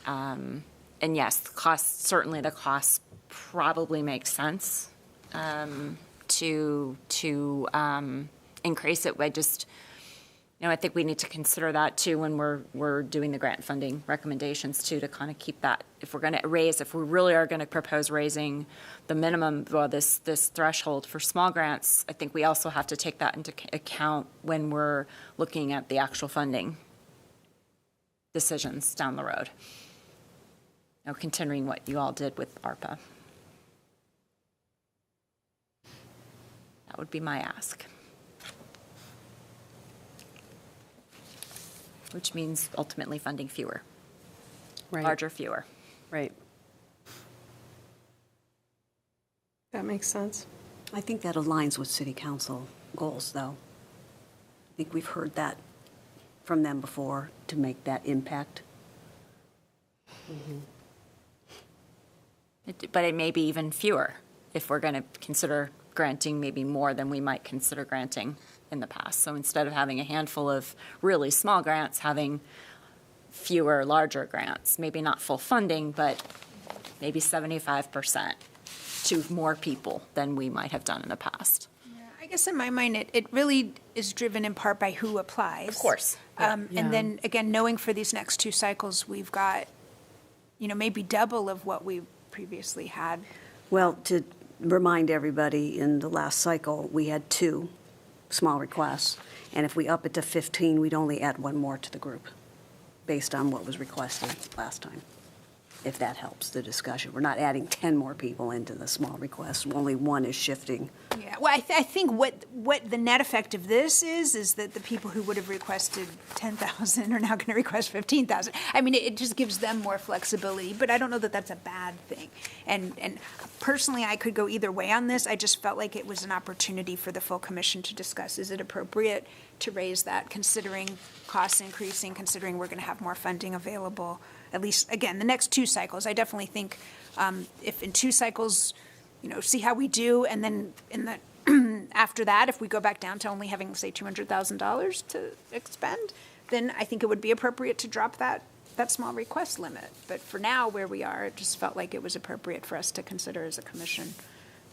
and yes, the costs probably make sense to increase it. I think we need to consider that too when we're doing the grant funding recommendations too, to kind of keep that. If we really are going to propose raising the minimum, this threshold for small grants, I think we also have to take that into account when we're looking at the actual funding decisions down the road. Considering what you all did with ARPA. That would be my ask. Which means ultimately funding fewer, Right. larger fewer. Right. That makes sense. I think that aligns with city council goals, though. I think we've heard that from them before to make that impact. But it may be even fewer if we're going to consider granting maybe more than we might consider granting in the past. So instead of having a handful of really small grants, having fewer larger grants, maybe not full funding, but maybe 75% to more people than we might have done in the past. I guess in my mind, it really is driven in part by who applies. Of course. And then, again, knowing for these next 2 cycles, we've got, maybe double of what we previously had. Well, to remind everybody, in the last cycle, we had 2 small requests, and if we up it to 15, we'd only add 1 more to the group, based on what was requested last time, if that helps the discussion. We're not adding 10 more people into the small requests, only 1 is shifting. Yeah, well, I think what the net effect of this is that the people who would have requested 10,000 are now going to request 15,000. I mean, it just gives them more flexibility, but I don't know that that's a bad thing. And personally, I could go either way on this. I just felt like it was an opportunity for the full commission to discuss, is it appropriate to raise that, considering costs increasing, considering we're going to have more funding available, at least, again, the next 2 cycles. I definitely think if in 2 cycles, see how we do, and then after that, if we go back down to only having, say, $200,000 to expend, then I think it would be appropriate to drop that small request limit. But for now, where we are, it just felt like it was appropriate for us to consider as a commission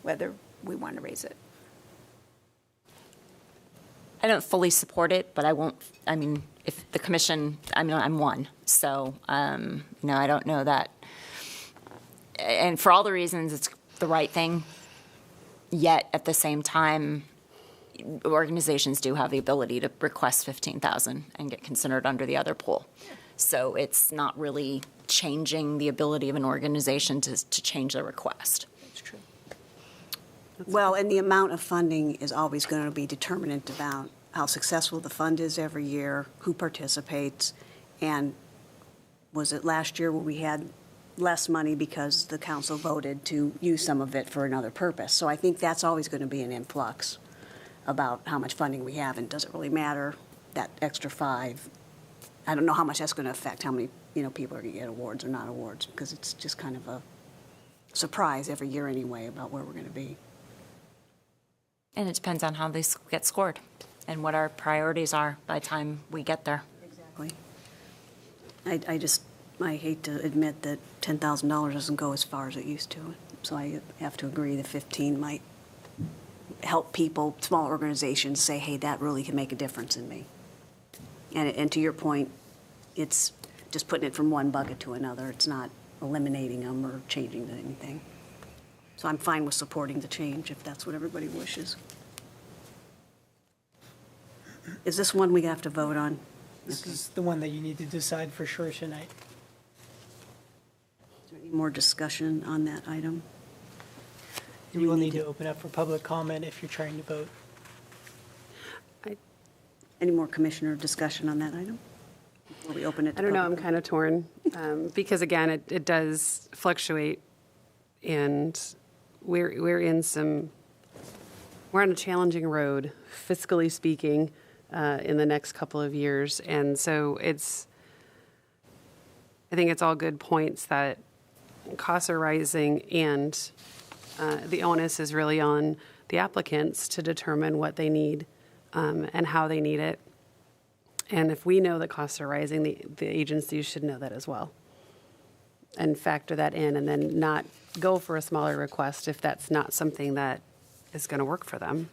whether we want to raise it. I don't fully support it, but if the commission, I'm one. So, I don't know that. And for all the reasons, it's the right thing. Yet, at the same time, organizations do have the ability to request 15,000 and get considered under the other pool. So it's not really changing the ability of an organization to change their request. That's true. Well, and the amount of funding is always going to be determinant about how successful the fund is every year, who participates, and was it last year where we had less money because the council voted to use some of it for another purpose? So I think that's always going to be an influx about how much funding we have, and does it really matter, that extra 5? I don't know how much that's going to affect how many, people are going to get awards or not awards, because it's just kind of a surprise every year anyway about where we're going to be. And it depends on how these get scored and what our priorities are by the time we get there. Exactly. I hate to admit that $10,000 doesn't go as far as it used to. So I have to agree that 15 might help people, small organizations, say, hey, that really can make a difference in me. And to your point, it's just putting it from one bucket to another. It's not eliminating them or changing anything. So I'm fine with supporting the change if that's what everybody wishes. Is this one we have to vote on? This is the one that you need to decide for sure tonight. Is there any more discussion on that item? You will need to open up for public comment if you're trying to vote. Any more commissioner discussion on that item? Before we open it to I don't know, I'm public? kind of torn, because again, it does fluctuate, and we're on a challenging road, fiscally speaking, in the next couple of years, and so I think it's all good points that costs are rising, and the onus is really on the applicants to determine what they need and how they need it. And if we know that costs are rising, the agencies should know that as well and factor that in, and then not go for a smaller request if that's not something that is going to work for them.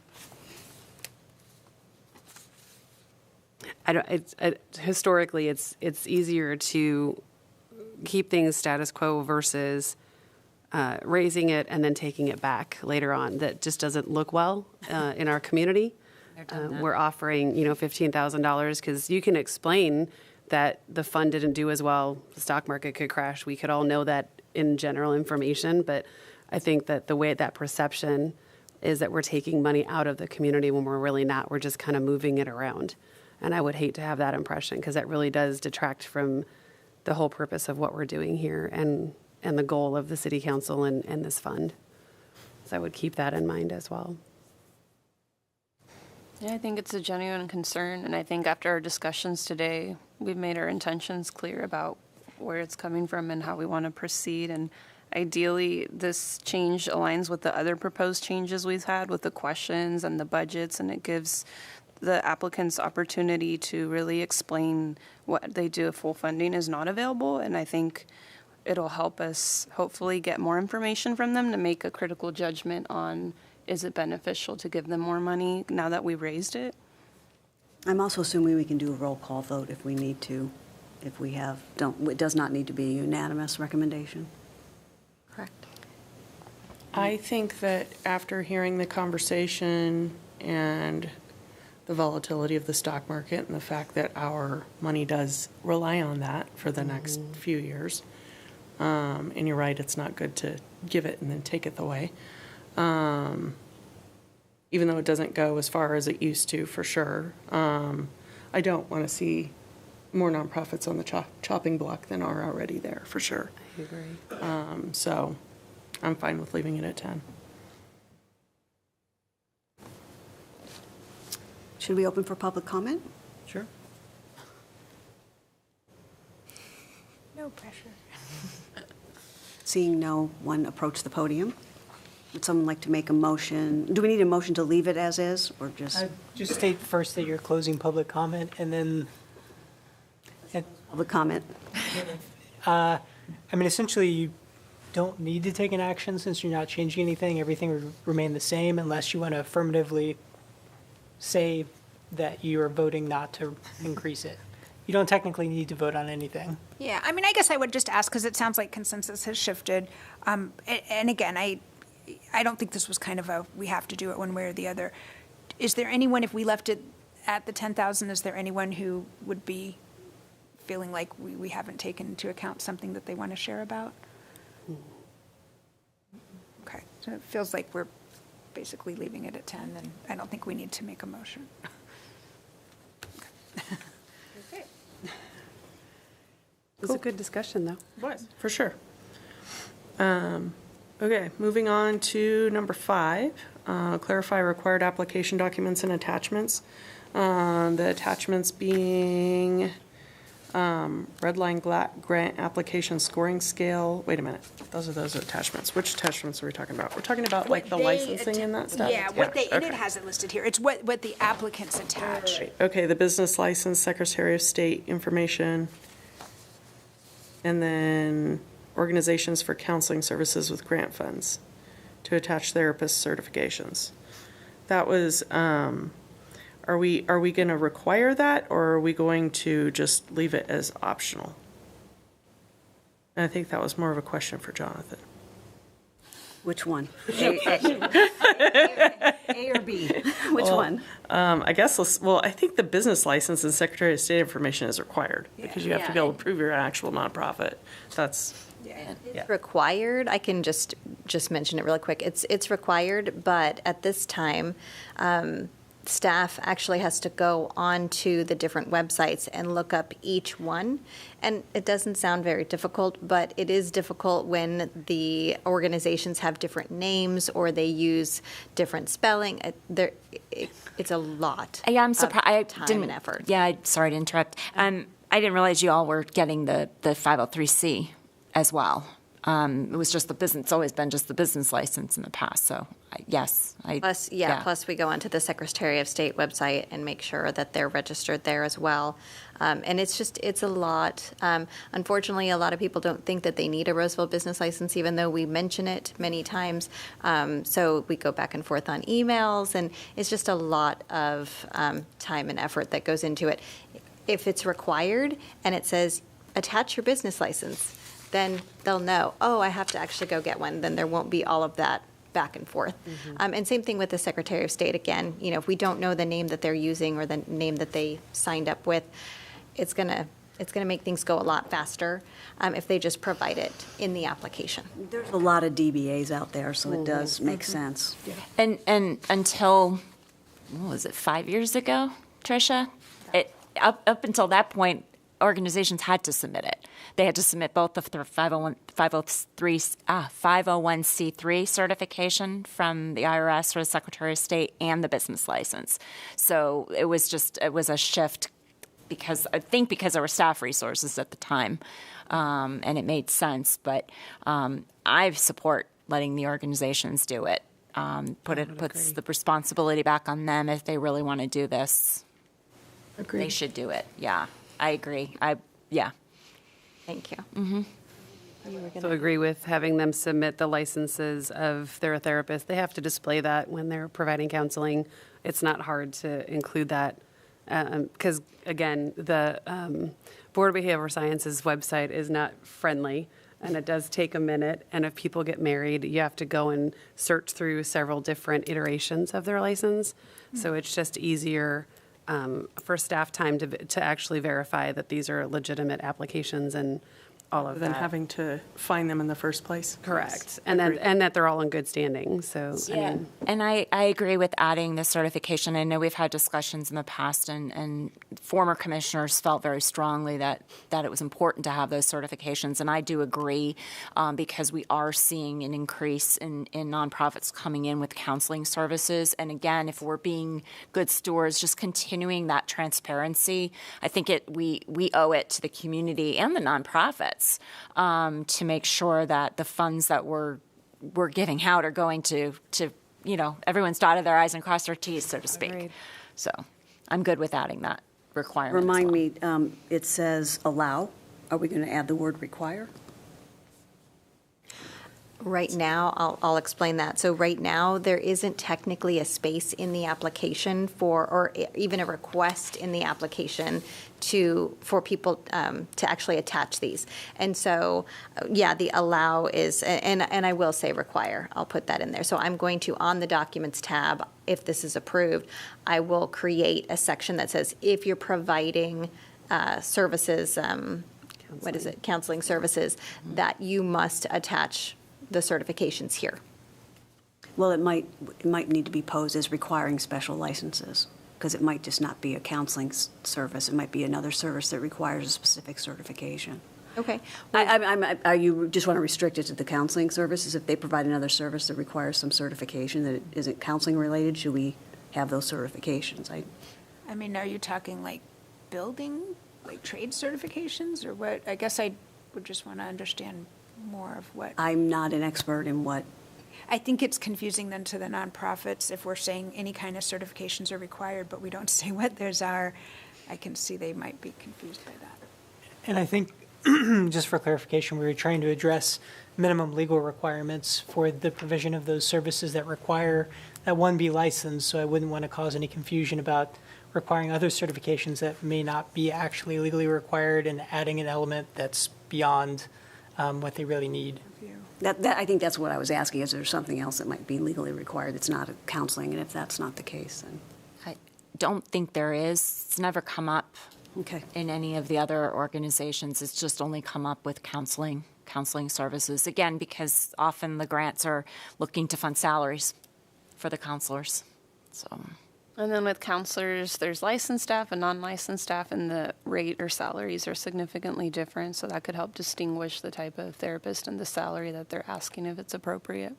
Historically, it's easier to keep things status quo versus raising it and then taking it back later on. That just doesn't look well in our community. We're offering, $15,000 because you can explain that the fund didn't do as well. The stock market could crash. We could all know that in general information, but I think that the way that perception is that we're taking money out of the community when we're really not. We're just kind of moving it around. And I would hate to have that impression, because that really does detract from the whole purpose of what we're doing here and the goal of the city council and this fund. So I would keep that in mind as well. Yeah, I think it's a genuine concern, and I think after our discussions today, we've made our intentions clear about where it's coming from and how we want to proceed. And ideally, this change aligns with the other proposed changes we've had with the questions and the budgets, and it gives the applicant's opportunity to really explain what they do if full funding is not available. And I think it'll help us hopefully get more information from them to make a critical judgment on, is it beneficial to give them more money now that we raised it? I'm also assuming we can do a roll call vote if we need to, if we have, it does not need to be a unanimous recommendation. Correct. I think that after hearing the conversation and the volatility of the stock market and the fact that our money does rely on that for the next few years, and you're right, it's not good to give it and then take it away, even though it doesn't go as far as it used to, for sure. I don't want to see more nonprofits on the chopping block than are already there, for sure. I agree. So I'm fine with leaving it at 10. Should we open for public comment? Sure. No pressure. Seeing no one approach the podium, would someone like to make a motion? Do we need a motion to leave it as is, or just Just state first that you're closing public comment, and then, public comment? I mean, essentially, you don't need to take an action since you're not changing anything. Everything would remain the same unless you want to affirmatively say that you are voting not to increase it. You don't technically need to vote on anything. Yeah, I mean, I guess I would just ask, because it sounds like consensus has shifted. And again, I don't think this was kind of a, we have to do it one way or the other. Is there anyone, if we left it at the 10,000, is there anyone who would be feeling like we haven't taken into account something that they want to share about? Okay, so it feels like we're basically leaving it at 10, and I don't think we need to make a motion. Okay. It was a good discussion, though. Was, for sure. Okay, moving on to number 5, clarify required application documents and attachments. The attachments being red line grant application scoring scale. Wait a minute, those are attachments. Which attachments are we talking about? We're talking about like the licensing and that stuff? Yeah, and it okay. has it listed here. It's what the applicants attach. Right. Okay, the business license, Secretary of State information, and then organizations for counseling services with grant funds to attach therapist certifications. That was, are we going to require that, or are we going to just leave it as optional? And I think that was more of a question for Jonathan. Which one? A or B? Which one? I guess, I think the business license and Secretary of State information is required, because you have to be able to prove you're an actual nonprofit. That's, It's required. I can just mention it really quick. It's required, but at this time, staff actually has to go onto the different websites and look up each one. And it doesn't sound very difficult, but it is difficult when the organizations have different names or they use different spelling. It's a lot. Yeah, I'm surprised. Of time and effort. Yeah, sorry to interrupt. I didn't realize you all were getting the 503C as well. It was just the business. It's always been just the business license in the past. So yes, Plus we go onto the Secretary of State website and make sure that they're registered there as well. And it's a lot. Unfortunately, a lot of people don't think that they need a Roseville business license, even though we mention it many times. So we go back and forth on emails, and it's just a lot of time and effort that goes into it. If it's required and it says, attach your business license, then they'll know, oh, I have to actually go get one. Then there won't be all of that back and forth. And same thing with the Secretary of State. Again, if we don't know the name that they're using or the name that they signed up with, it's gonna make things go a lot faster if they just provide it in the application. There's a lot of DBAs out there, so it does make sense. And until, what was it, 5 years ago, Tricia? Up until that point, organizations had to submit it. They had to submit both of their 501c3 certification from the IRS or the Secretary of State and the business license. So it was a shift because there were staff resources at the time, and it made sense. But I support letting the organizations do it puts the responsibility back on them if they really want to do this. They Agreed. should do it. Yeah, I agree. Yeah. Thank you. So agree with having them submit the licenses of their therapist. They have to display that when they're providing counseling. It's not hard to include that because, again, the Board of Behavioral Sciences website is not friendly, and it does take a minute. And if people get married, you have to go and search through several different iterations of their license. So it's just easier for staff time to actually verify that these are legitimate applications and all of Than that. having to find them in the first place. Correct. And that they're all in good standing. So, I mean, And I agree with adding the certification. I know we've had discussions in the past, and former commissioners felt very strongly that it was important to have those certifications. And I do agree because we are seeing an increase in nonprofits coming in with counseling services. And again, if we're being good stewards, just continuing that transparency, I think we owe it to the community and the nonprofits to make sure that the funds that we're giving out are going to everyone's dotted their I's and crossed their T's, so to speak. Agreed. So I'm good with adding that requirement. as Remind well. me, it says allow. Are we going to add the word require? Right now, I'll explain that. So right now, there isn't technically a space in the application or even a request in the application for people to actually attach these. And so, yeah, the allow is, and I will say require. I'll put that in there. So I'm going to, on the Documents tab, if this is approved, I will create a section that says, if you're providing services, counseling services, that you must attach the certifications here. Well, it might need to be posed as requiring special licenses, because it might just not be a counseling service. It might be another service that requires a specific certification. Okay. Are you just want to restrict it to the counseling services? If they provide another service that requires some certification that isn't counseling related, should we have those certifications? I mean, are you talking like building, like trade certifications, or what? I guess I would just want to understand more of what. I'm not an expert in what. I think it's confusing then to the nonprofits if we're saying any kind of certifications are required, but we don't say what theirs are. I can see they might be confused by that. And I think, just for clarification, we were trying to address minimum legal requirements for the provision of those services that require that one be licensed, so I wouldn't want to cause any confusion about requiring other certifications that may not be actually legally required and adding an element that's beyond what they really need. I think that's what I was asking. Is there something else that might be legally required that's not counseling? And if that's not the case, then I don't think there is. It's never come up okay. in any of the other organizations. It's just only come up with counseling services. Again, because often the grants are looking to fund salaries for the counselors. So. And then with counselors, there's licensed staff and non-licensed staff, and the rate or salaries are significantly different. So that could help distinguish the type of therapist and the salary that they're asking if it's appropriate.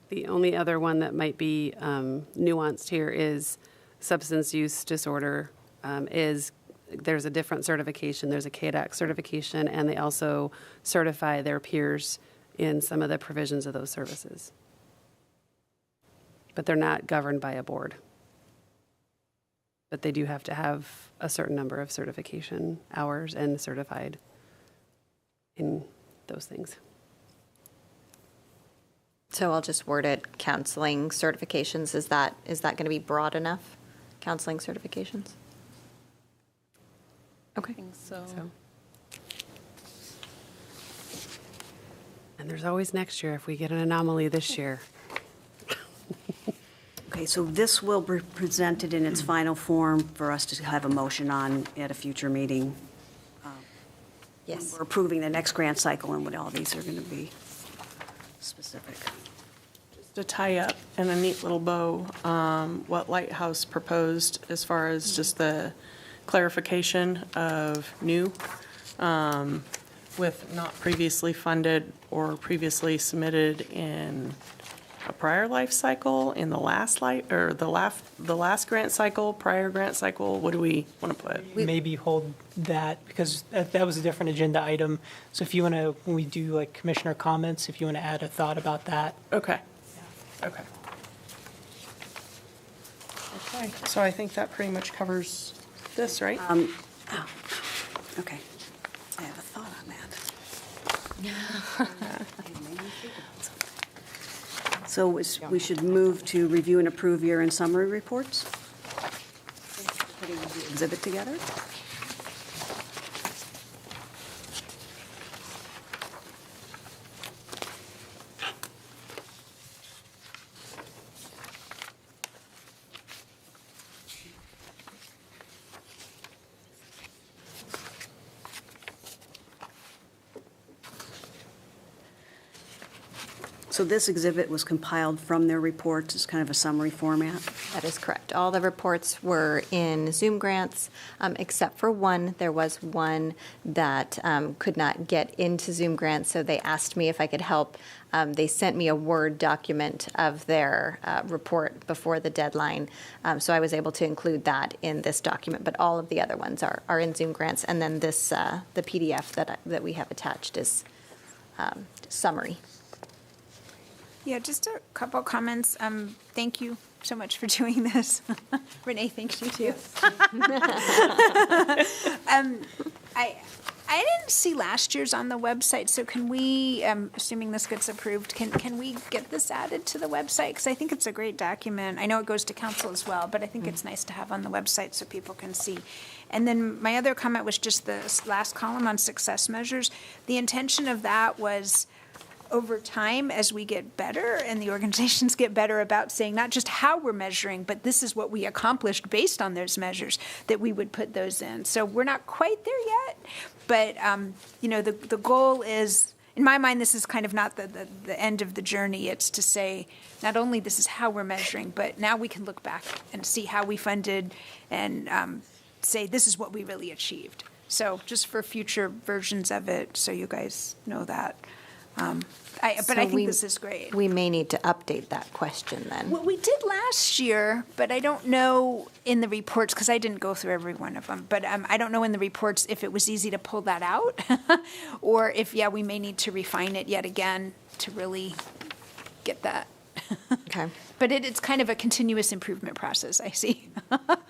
The only other one that might be nuanced here is substance use disorder. There's a different certification. There's a KDAC certification, and they also certify their peers in some of the provisions of those services. But they're not governed by a board. But they do have to have a certain number of certification hours and certified in those things. So I'll just word it, counseling certifications. Is that going to be broad enough? Counseling certifications? Okay. I think so. And there's always next year if we get an anomaly this year. Okay, so this will be presented in its final form for us to have a motion on at a future meeting. Yes. We're approving the next grant cycle and what all these are going to be specific. To tie up in a neat little bow, what Lighthouse proposed as far as just the clarification of new, with not previously funded or previously submitted in a prior life cycle, in the last the last grant cycle, prior grant cycle. What do we want to put? Maybe hold that, because that was a different agenda item. So if you want to, when we do like commissioner comments, if you want to add a thought about that. Okay. Okay. Okay, so I think that pretty much covers this, right? Okay. I have a thought on that. So we should move to review and approve year-end summary reports? Putting the exhibit together? So this exhibit was compiled from their reports, it's kind of a summary format? That is correct. All the reports were in Zoom grants, except for one. There was one that could not get into Zoom grants, so they asked me if I could help. They sent me a Word document of their report before the deadline, so I was able to include that in this document. But all of the other ones are in Zoom grants, and then this the PDF that we have attached is summary. Yeah, just a couple comments. Thank you so much for doing this. Renee, thanks you too. I didn't see last year's on the website, so can we, assuming this gets approved, can we get this added to the website? Because I think it's a great document. I know it goes to council as well, but I think it's nice to have on the website so people can see. And then my other comment was just the last column on success measures. The intention of that was, over time, as we get better and the organizations get better about saying not just how we're measuring, but this is what we accomplished based on those measures, that we would put those in. So we're not quite there yet, but the goal is, in my mind, this is kind of not the end of the journey. It's to say not only this is how we're measuring, but now we can look back and see how we funded and say this is what we really achieved. So just for future versions of it, so you guys know that. But I think this is great. We may need to update that question then. Well, we did last year, but I don't know in the reports, because I didn't go through every one of them, but I don't know in the reports if it was easy to pull that out, or if, we may need to refine it yet again to really get that. Okay. But it's kind of a continuous improvement process, I see. But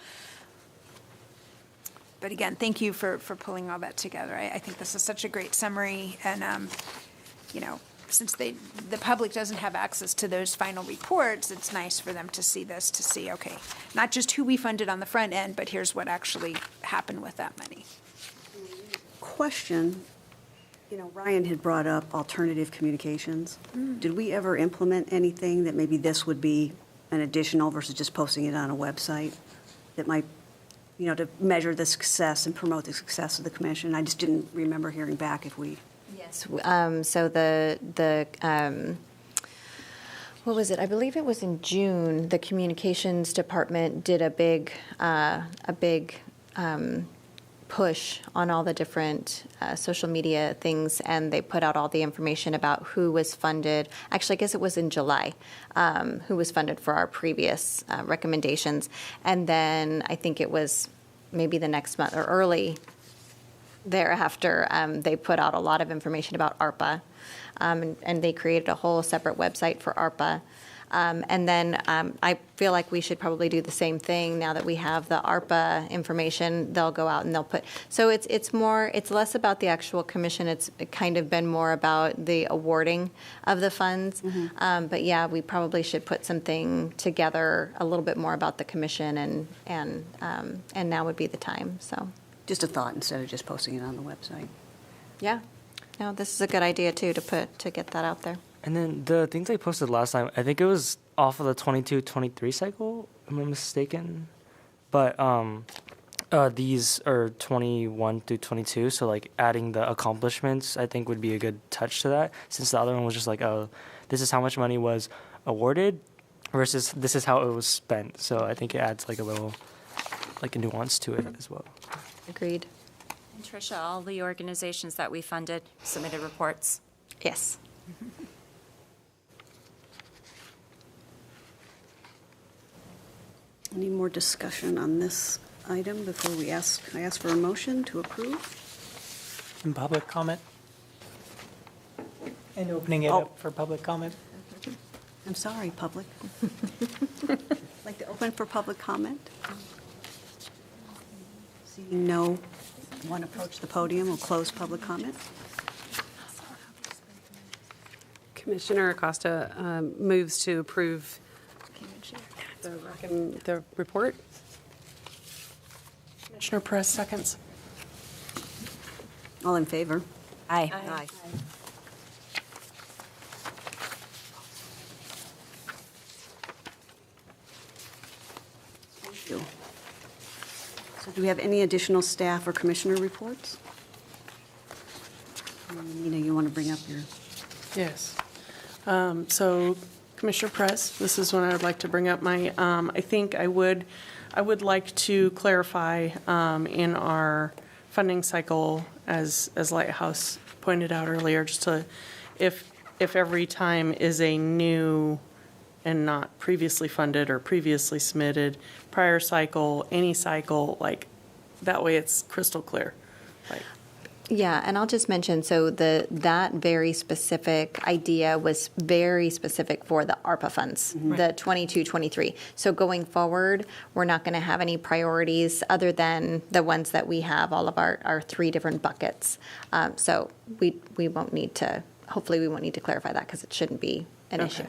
again, thank you for pulling all that together. I think this is such a great summary, and since the public doesn't have access to those final reports, it's nice for them to see this, to see, okay, not just who we funded on the front end, but here's what actually happened with that money. Question, Ryan had brought up alternative communications. Did we ever implement anything that maybe this would be an additional versus just posting it on a website that might, to measure the success and promote the success of the commission? I just didn't remember hearing back if we... Yes. So what was it? I believe it was in June. The communications department did a big push on all the different social media things, and they put out all the information about who was funded. Actually, I guess it was in July, who was funded for our previous recommendations, and then I think it was maybe the next month or early thereafter, they put out a lot of information about ARPA, and they created a whole separate website for ARPA. And then I feel like we should probably do the same thing now that we have the ARPA information. They'll go out and they'll put, so it's less about the actual commission. It's kind of been more about the awarding of the funds. But yeah, we probably should put something together a little bit more about the commission, and now would be the time, so. Just a thought instead of just posting it on the website. Yeah. No, this is a good idea too, to get that out there. And then the things I posted last time, I think it was off of the 22-23 cycle, am I mistaken? But these are 21 through 22, so like adding the accomplishments I think would be a good touch to that, since the other one was just like, oh, this is how much money was awarded versus this is how it was spent. So I think it adds like a little, like a nuance to it as well. Agreed. And Tricia, all the organizations that we funded submitted reports. Yes. Any more discussion on this item before I ask for a motion to approve? And public comment? And opening it up for public comment? I'm sorry, public. like to open for public comment? Seeing no one approach the podium, we'll close public comment. Commissioner Acosta moves to approve the report. Commissioner Perez seconds. All in favor? Aye. Aye. Thank you. So do we have any additional staff or commissioner reports? Nina, you want to bring up your? Yes. So Commissioner Perez, this is when I would like to bring up my, I think I would like to clarify in our funding cycle, as Lighthouse pointed out earlier, just to, if every time is a new and not previously funded or previously submitted, prior cycle, any cycle, like, that way it's crystal clear. Like, Yeah, and I'll just mention, so that very specific idea was very specific for the ARPA funds, the 22, 23. So going forward, we're not going to have any priorities other than the ones that we have, all of our three different buckets. So we won't need to, hopefully we won't need to clarify that because it shouldn't be an issue.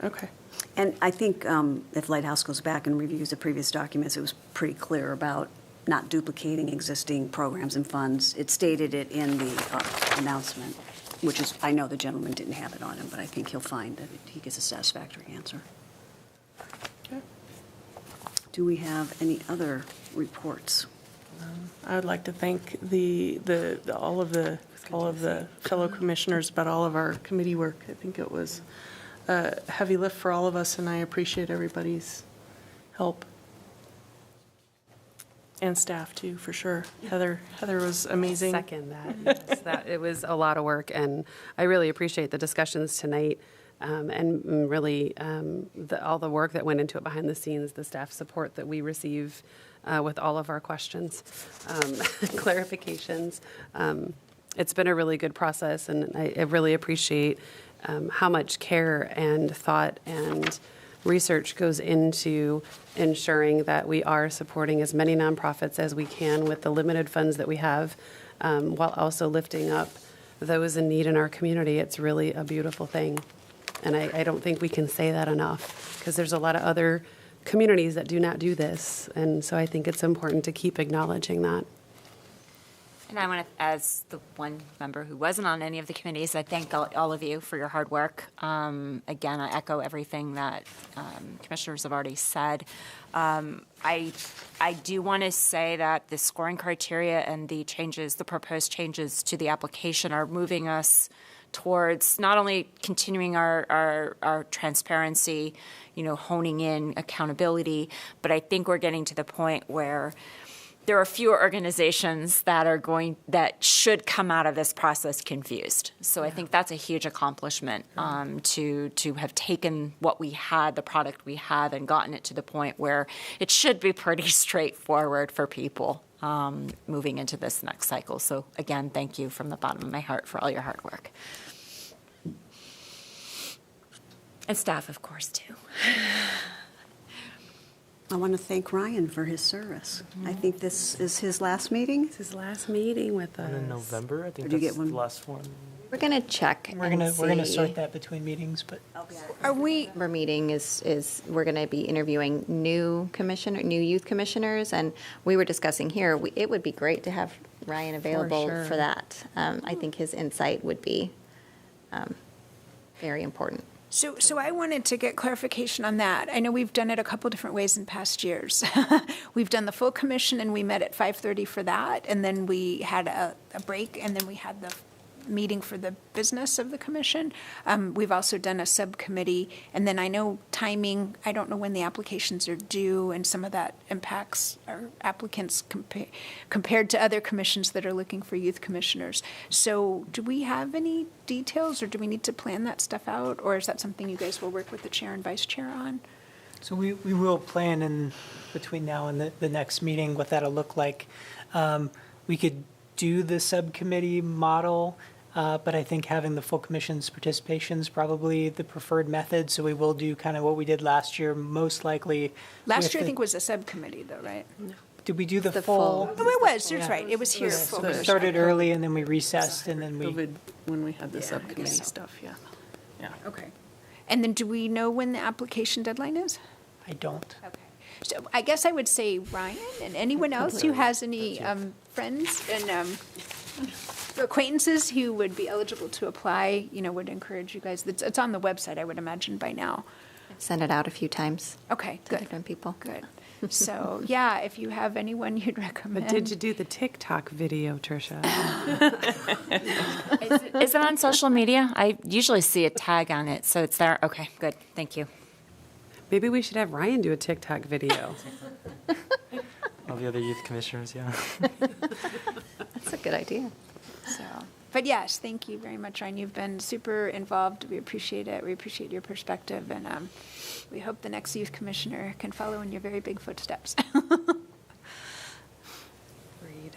Okay. And I think if Lighthouse goes back and reviews the previous documents, it was pretty clear about not duplicating existing programs and funds. It stated it in the announcement, which is, I know the gentleman didn't have it on him, but I think he'll find that he gets a satisfactory answer. Okay. Do we have any other reports? I would like to thank all of the fellow commissioners about all of our committee work. I think it was a heavy lift for all of us, and I appreciate everybody's help. And staff too, for sure. Heather was amazing. Second that. Yes, that it was a lot of work, and I really appreciate the discussions tonight, and really all the work that went into it behind the scenes, the staff support that we receive with all of our questions, clarifications. It's been a really good process, and I really appreciate how much care and thought and research goes into ensuring that we are supporting as many nonprofits as we can with the limited funds that we have, while also lifting up those in need in our community. It's really a beautiful thing. And I don't think we can say that enough, because there's a lot of other communities that do not do this. And so I think it's important to keep acknowledging that. And I want to, as the one member who wasn't on any of the committees, I thank all of you for your hard work. Again, I echo everything that commissioners have already said. I do want to say that the scoring criteria and the proposed changes to the application are moving us towards not only continuing our transparency, honing in accountability, but I think we're getting to the point where there are fewer organizations that should come out of this process confused. So I think that's a huge accomplishment, to have taken what we had, the product we have, and gotten it to the point where it should be pretty straightforward for people moving into this next cycle. So again, thank you from the bottom of my heart for all your hard work. And staff, of course, too. I want to thank Ryan for his service. I think this is his last meeting. It's his last meeting with us. And in November, I think Or do you that's get one? the last one. We're going to check We're and gonna see. sort that between meetings, but Are we, Our meeting is we're going to be interviewing new youth commissioners, and we were discussing here, it would be great to have Ryan available sure. for that. I think his insight would be very important. so I wanted to get clarification on that. I know we've done it a couple different ways in past years. We've done the full commission, and we met at 5:30 for that, and then we had a break, and then we had the meeting for the business of the commission. We've also done a subcommittee, and then I know timing, I don't know when the applications are due, and some of that impacts our applicants compared to other commissions that are looking for youth commissioners. So do we have any details, or do we need to plan that stuff out, or is that something you guys will work with the chair and vice chair on? so we will plan in between now and the next meeting what that'll look like. We could do the subcommittee model But I think having the full commission's participation is probably the preferred method. So we will do kind of what we did last year, most likely. Last with year, I the- think, was a subcommittee, though, right? Did we do the The full? full. Oh, it was, that's right, it was here. So we started early and then we recessed and then we, COVID, when we had the Yeah, I subcommittee guess so. stuff, yeah. Yeah. Okay. And then do we know when the application deadline is? I don't. Okay. So I guess I would say Ryan and anyone else who has any friends and acquaintances who would be eligible to apply, would encourage you guys. It's on the website, I would imagine, by now. Send it out a few times Okay, to good, different people. good. So, yeah, if you have anyone you'd recommend. But did you do the TikTok video, Tricia? Is it on social media? I usually see a tag on it, so it's there. Okay, good. Thank you. Maybe we should have Ryan do a TikTok video. All the other youth commissioners, yeah. That's a good idea. So, but yes, thank you very much, Ryan. You've been super involved. We appreciate it. We appreciate your perspective, and we hope the next youth commissioner can follow in your very big footsteps. Agreed.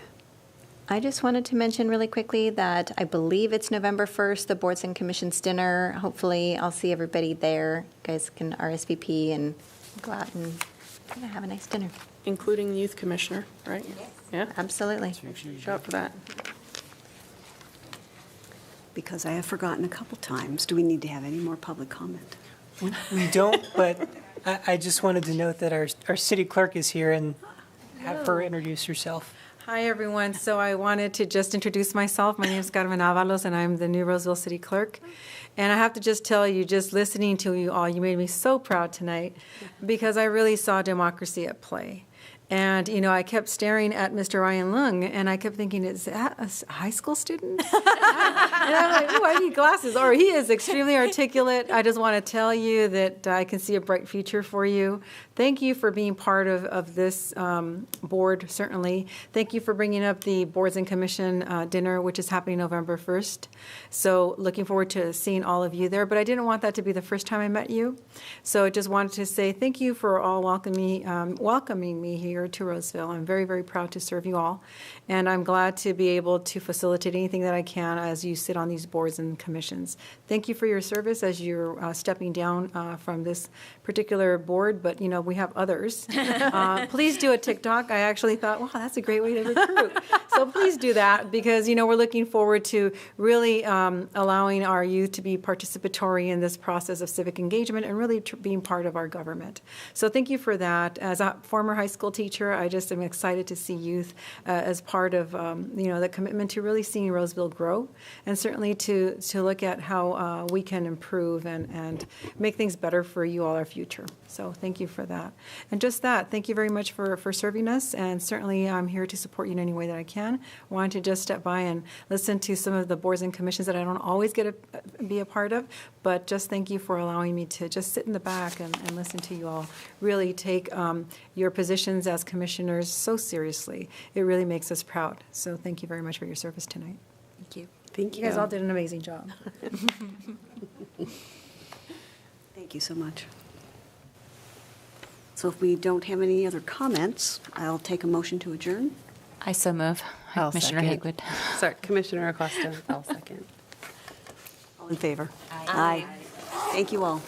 I just wanted to mention really quickly that I believe it's November 1st, the Boards and Commissions dinner. Hopefully, I'll see everybody there. You guys can RSVP and go out and have a nice dinner. Including the youth commissioner, right? Yeah, Absolutely. show up for that. Because I have forgotten a couple times, do we need to have any more public comment? We don't, but I just wanted to note that our city clerk is here and have her introduce herself. Hi, everyone. So I wanted to just introduce myself. My name is Carmen Avalos, and I'm the new Roseville City Clerk. And I have to just tell you, just listening to you all, you made me so proud tonight because I really saw democracy at play. And, I kept staring at Mr. Ryan Lung, and I kept thinking, is that a high school student? And I'm like, oh, I need glasses. Or he is extremely articulate. I just want to tell you that I can see a bright future for you. Thank you for being part of this board, certainly. Thank you for bringing up the Boards and Commission dinner, which is happening November 1st. So looking forward to seeing all of you there. But I didn't want that to be the first time I met you. So I just wanted to say thank you for all welcoming me here to Roseville. I'm very, very proud to serve you all. And I'm glad to be able to facilitate anything that I can as you sit on these boards and commissions. Thank you for your service as you're stepping down from this particular board, but we have others. Please do a TikTok. I actually thought, wow, that's a great way to recruit. So please do that because, we're looking forward to really allowing our youth to be participatory in this process of civic engagement and really being part of our government. So thank you for that. As a former high school teacher, I just am excited to see youth as part of, the commitment to really seeing Roseville grow and certainly to look at how we can improve and make things better for you all, our future. So thank you for that. And just that, thank you very much for serving us. And certainly I'm here to support you in any way that I can. Wanted to just step by and listen to some of the boards and commissions that I don't always get to be a part of. But just thank you for allowing me to just sit in the back and listen to you all really take your positions as commissioners so seriously. It really makes us proud. So thank you very much for your service tonight. Thank you. Thank You guys all did an amazing job. Thank you so much. So if we don't have any other comments, I'll take a motion to adjourn. I so move. I'll Commissioner second. Haywood. Sorry, Commissioner Acosta, I'll second. All in favor? Aye. Thank you all.